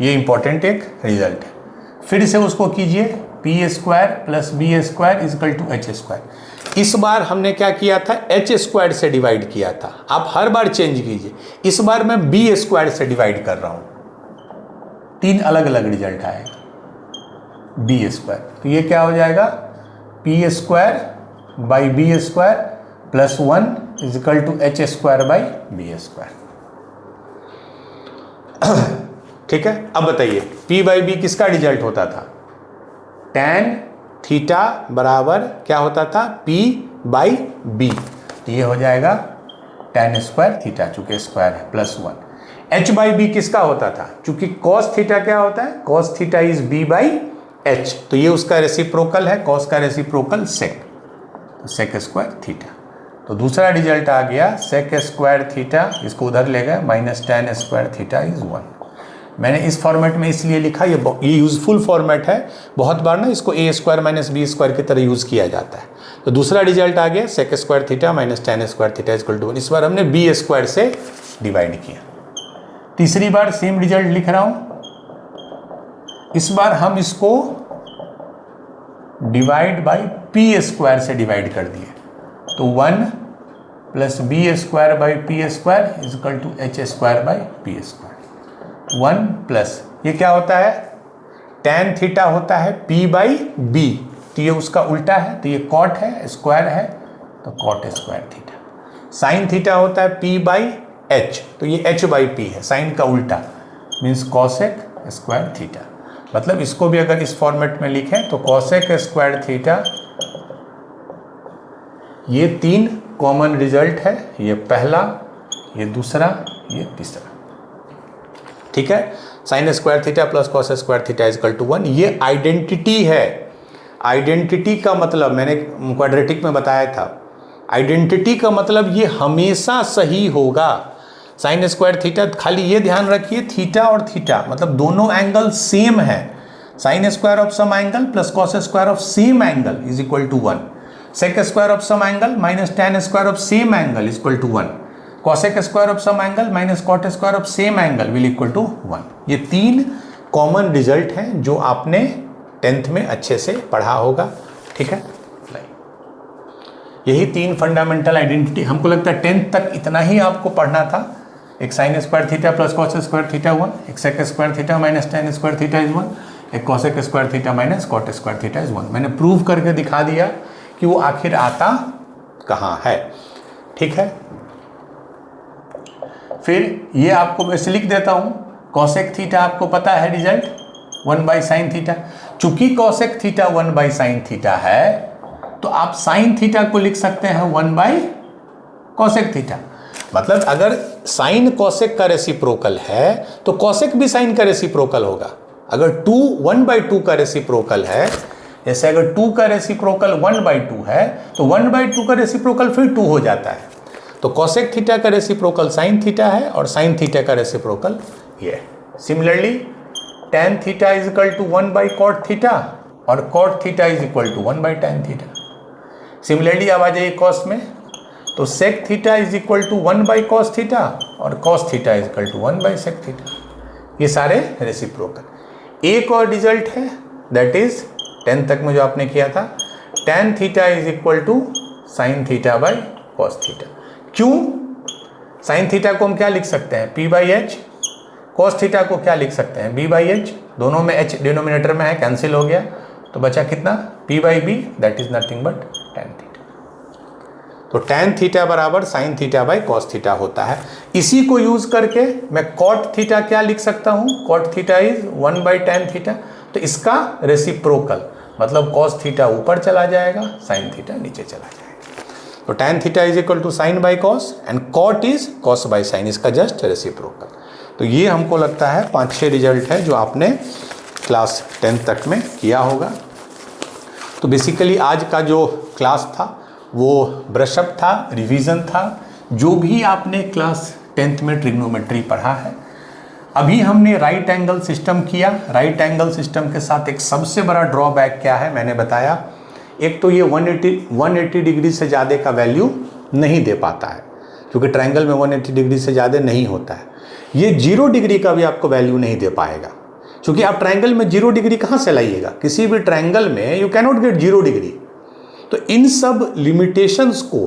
ये इंपॉर्टेंट एक रिजल्ट है। फिर से उसको कीजिए, P square plus B square is equal to H square. इस बार हमने क्या किया था, एच स्क्वायर से डिवाइड किया था, आप हर बार चेंज कीजिए, इस बार मैं बी स्क्वायर से डिवाइड कर रहा हूं, 3 अलग अलग रिजल्ट आएगा, बी स्क्वायर, तो ये क्या हो जाएगा, P square by B square plus 1 is equal to H square by B square. ठीक है, अब बताइए p बाई बी किसका रिजल्ट होता था, tan थीटा बराबर क्या होता था, p बाई बी, ये हो जाएगा tan स्क्वायर थीटा, चूंकि स्क्वायर है, प्लस 1। h बाई बी किसका होता था, चूंकि cos थीटा क्या होता है, cos theta is b by h, तो ये उसका रेसिप्रोकल है, cos का रेसिप्रोकल sec, तो sec स्क्वायर थीटा। तो दूसरा रिजल्ट आ गया sec स्क्वायर थीटा, इसको उधर ले गए, minus tan square theta is 1। मैंने इस फॉर्मेट में इसलिए लिखा, ये यूजफुल फॉर्मेट है, बहुत बार ना इसको ए स्क्वायर माइनस बी स्क्वायर की तरह यूज़ किया जाता है। तो दूसरा रिजल्ट आ गया sec square theta minus tan square theta equal to 1, इस बार हमने बी स्क्वायर से डिवाइड किया। तीसरी बार सेम रिजल्ट लिख रहा हूँ, इस बार हम इसको डिवाइड बाई पी स्क्वायर से डिवाइड कर दिए, तो 1 plus B square by P square is equal to H square by P square. 1 plus ये क्या होता है, tan थीटा होता है p बाई बी, तो ये उसका उल्टा है, तो ये कॉट है, स्क्वायर है, तो cot square theta. Sine theta होता है p बाई h, तो ये h बाई p है, साइन का उल्टा मीन्स कॉसेक स्क्वायर थीटा। मतलब इसको भी अगर इस फॉर्मेट में लिखें तो कॉसेक स्क्वायर थीटा, ये 3 कॉमन रिजल्ट है, ये पहला, ये दूसरा, ये तीसरा। ठीक है, sine square theta plus cos square theta is equal to 1। ये आइडेंटिटी है। आइडेंटिटी का मतलब मैंने क्वाड्रेटिक में बताया था, आइडेंटिटी का मतलब ये हमेशा सही होगा। साइन स्क्वायर थीटा, खाली ये ध्यान रखिए थीटा और थीटा मतलब दोनों एंगल सेम है। Sine square of some angle plus cos square of same angle is equal to 1। Sec square of some angle minus tan square of same angle is equal to 1। Cosec square of some angle minus cot square of same angle will equal to 1। ये 3 common result हैं जो आपने 10th में अच्छे से पढ़ा होगा। ठीक है, यही 3 फंडामेंटल आइडेंटिटी, हमको लगता है 10th तक इतना ही आपको पढ़ना था। एक sine square theta plus cos square theta 1, एक sec square theta minus tan square theta is 1, एक cosec square theta minus cot square theta is 1। मैंने प्रूव करके दिखा दिया कि वो आखिर आता कहाँ है। ठीक है, फिर ये आपको वैसे लिख देता हूँ, कॉसेक थीटा आपको पता है रिजल्ट 1 बाई साइन थीटा। चूंकि cosec theta 1 by sine theta है तो आप साइन थीटा को लिख सकते हैं 1 बाई कॉसेक थीटा। मतलब अगर साइन कॉसेक का रेसिप्रोकल है तो कॉसेक भी साइन का रेसिप्रोकल होगा। अगर 1 बाई 2 का रेसिप्रोकल है, जैसे अगर 2 का रेसिप्रोकल 1 बाई 2 है तो 1 बाई 2 का रेसिप्रोकल फिर 2 हो जाता है। तो कॉसेक थीटा का रेसिप्रोकल साइन थीटा है और साइन थीटा का रेसिप्रोकल ये है। Similarly tan theta is equal to 1 by cot theta और cot theta is equal to 1 by tan theta. Similarly अब आ जाइए कॉस में, तो sec theta is equal to 1 by cos theta और cos theta is equal to 1 by sec theta. ये सारे reciprocal. एक और रिजल्ट है दैट इज 10 तक में जो आपने किया था, tan theta is equal to sine theta by cos theta. क्यों? साइन थीटा को हम क्या लिख सकते हैं p by H, cos theta को क्या लिख सकते हैं b बाई एच। दोनों में h डिनोमिनेटर में है, कैंसिल हो गया तो बचा कितना p by b, that is nothing but tan theta. तो tan थीटा बराबर sine theta by cos theta होता है। इसी को यूज करके मैं कॉट थीटा क्या लिख सकता हूँ, cot theta is 1 by tan theta. तो इसका रेसिप्रोकल मतलब कॉस थीटा ऊपर चला जाएगा, साइन थीटा नीचे चला जाएगा। तो tan theta is equal to sine by cos and cot is cos by sine, इसका जस्ट रेसिप्रोकल। तो ये हमको लगता है 5-6 रिजल्ट है जो आपने क्लास 10 तक में किया होगा। तो बेसिकली आज का जो क्लास था वो ब्रशअप था, रिवीजन था, जो भी आपने क्लास 10th में ट्रिग्नोमेट्री पढ़ा है। अभी हमने राइट एंगल सिस्टम किया। राइट एंगल सिस्टम के साथ एक सबसे बड़ा ड्रॉबैक क्या है मैंने बताया, एक तो ये 180 डिग्री से ज़्यादा का वैल्यू नहीं दे पाता है, क्योंकि ट्रायंगल में 180 डिग्री से ज़्यादा नहीं होता है। ये 0 डिग्री का भी आपको वैल्यू नहीं दे पाएगा, क्योंकि आप ट्रायंगल में 0 डिग्री कहाँ से लाइएगा, किसी भी ट्रायंगल में यू कैनॉट गेट 0 डिग्री। तो इन सब लिमिटेशंस को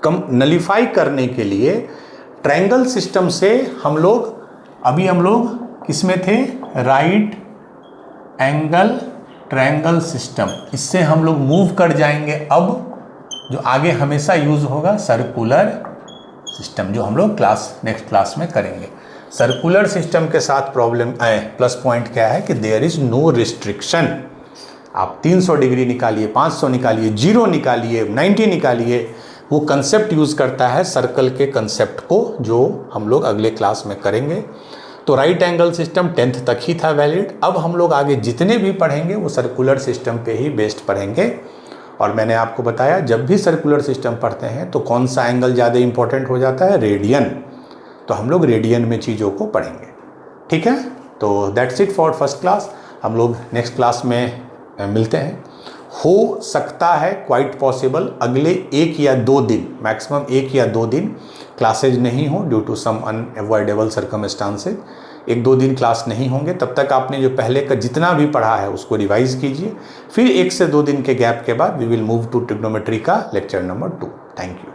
कम नलीफाई करने के लिए ट्रायंगल सिस्टम से हम लोग किस में थे, राइट एंगल ट्रायंगल सिस्टम, इससे हम लोग मूव कर जाएंगे अब जो आगे हमेशा यूज होगा सर्कुलर सिस्टम, जो हम लोग नेक्स्ट क्लास में करेंगे। सर्कुलर सिस्टम के साथ प्रॉब्लम प्लस पॉइंट क्या है कि देयर इज नो रिस्ट्रिक्शन। आप 300 डिग्री निकालिए, 500 निकालिए, 0 निकालिए, 90 निकालिए, वो कंसेप्ट यूज करता है सर्कल के कंसेप्ट को, जो हम लोग अगले क्लास में करेंगे। तो राइट एंगल सिस्टम 10th तक ही था वैलिड। अब हम लोग आगे जितने भी पढ़ेंगे वो सर्कुलर सिस्टम पे ही बेस्ड पढ़ेंगे। और मैंने आपको बताया जब भी सर्कुलर सिस्टम पढ़ते हैं तो कौन सा एंगल ज़्यादा इंपॉर्टेंट हो जाता है, रेडियन। तो हम लोग रेडियन में चीज़ों को पढ़ेंगे। ठीक है, तो that's it for first class. हम लोग नेक्स्ट क्लास में मिलते हैं। हो सकता है क्वाइट पॉसिबल अगले 1 या 2 दिन, मैक्सिमम 1 या 2 दिन क्लासेज नहीं हो due to some unavoidable circumstances. 1-2 दिन क्लास नहीं होंगे, तब तक आपने जो पहले का जितना भी पढ़ा है उसको रिवाइज कीजिए। फिर 1 से 2 दिन के गैप के बाद we will move to trigonometry का लेक्चर नंबर 2। Thank you.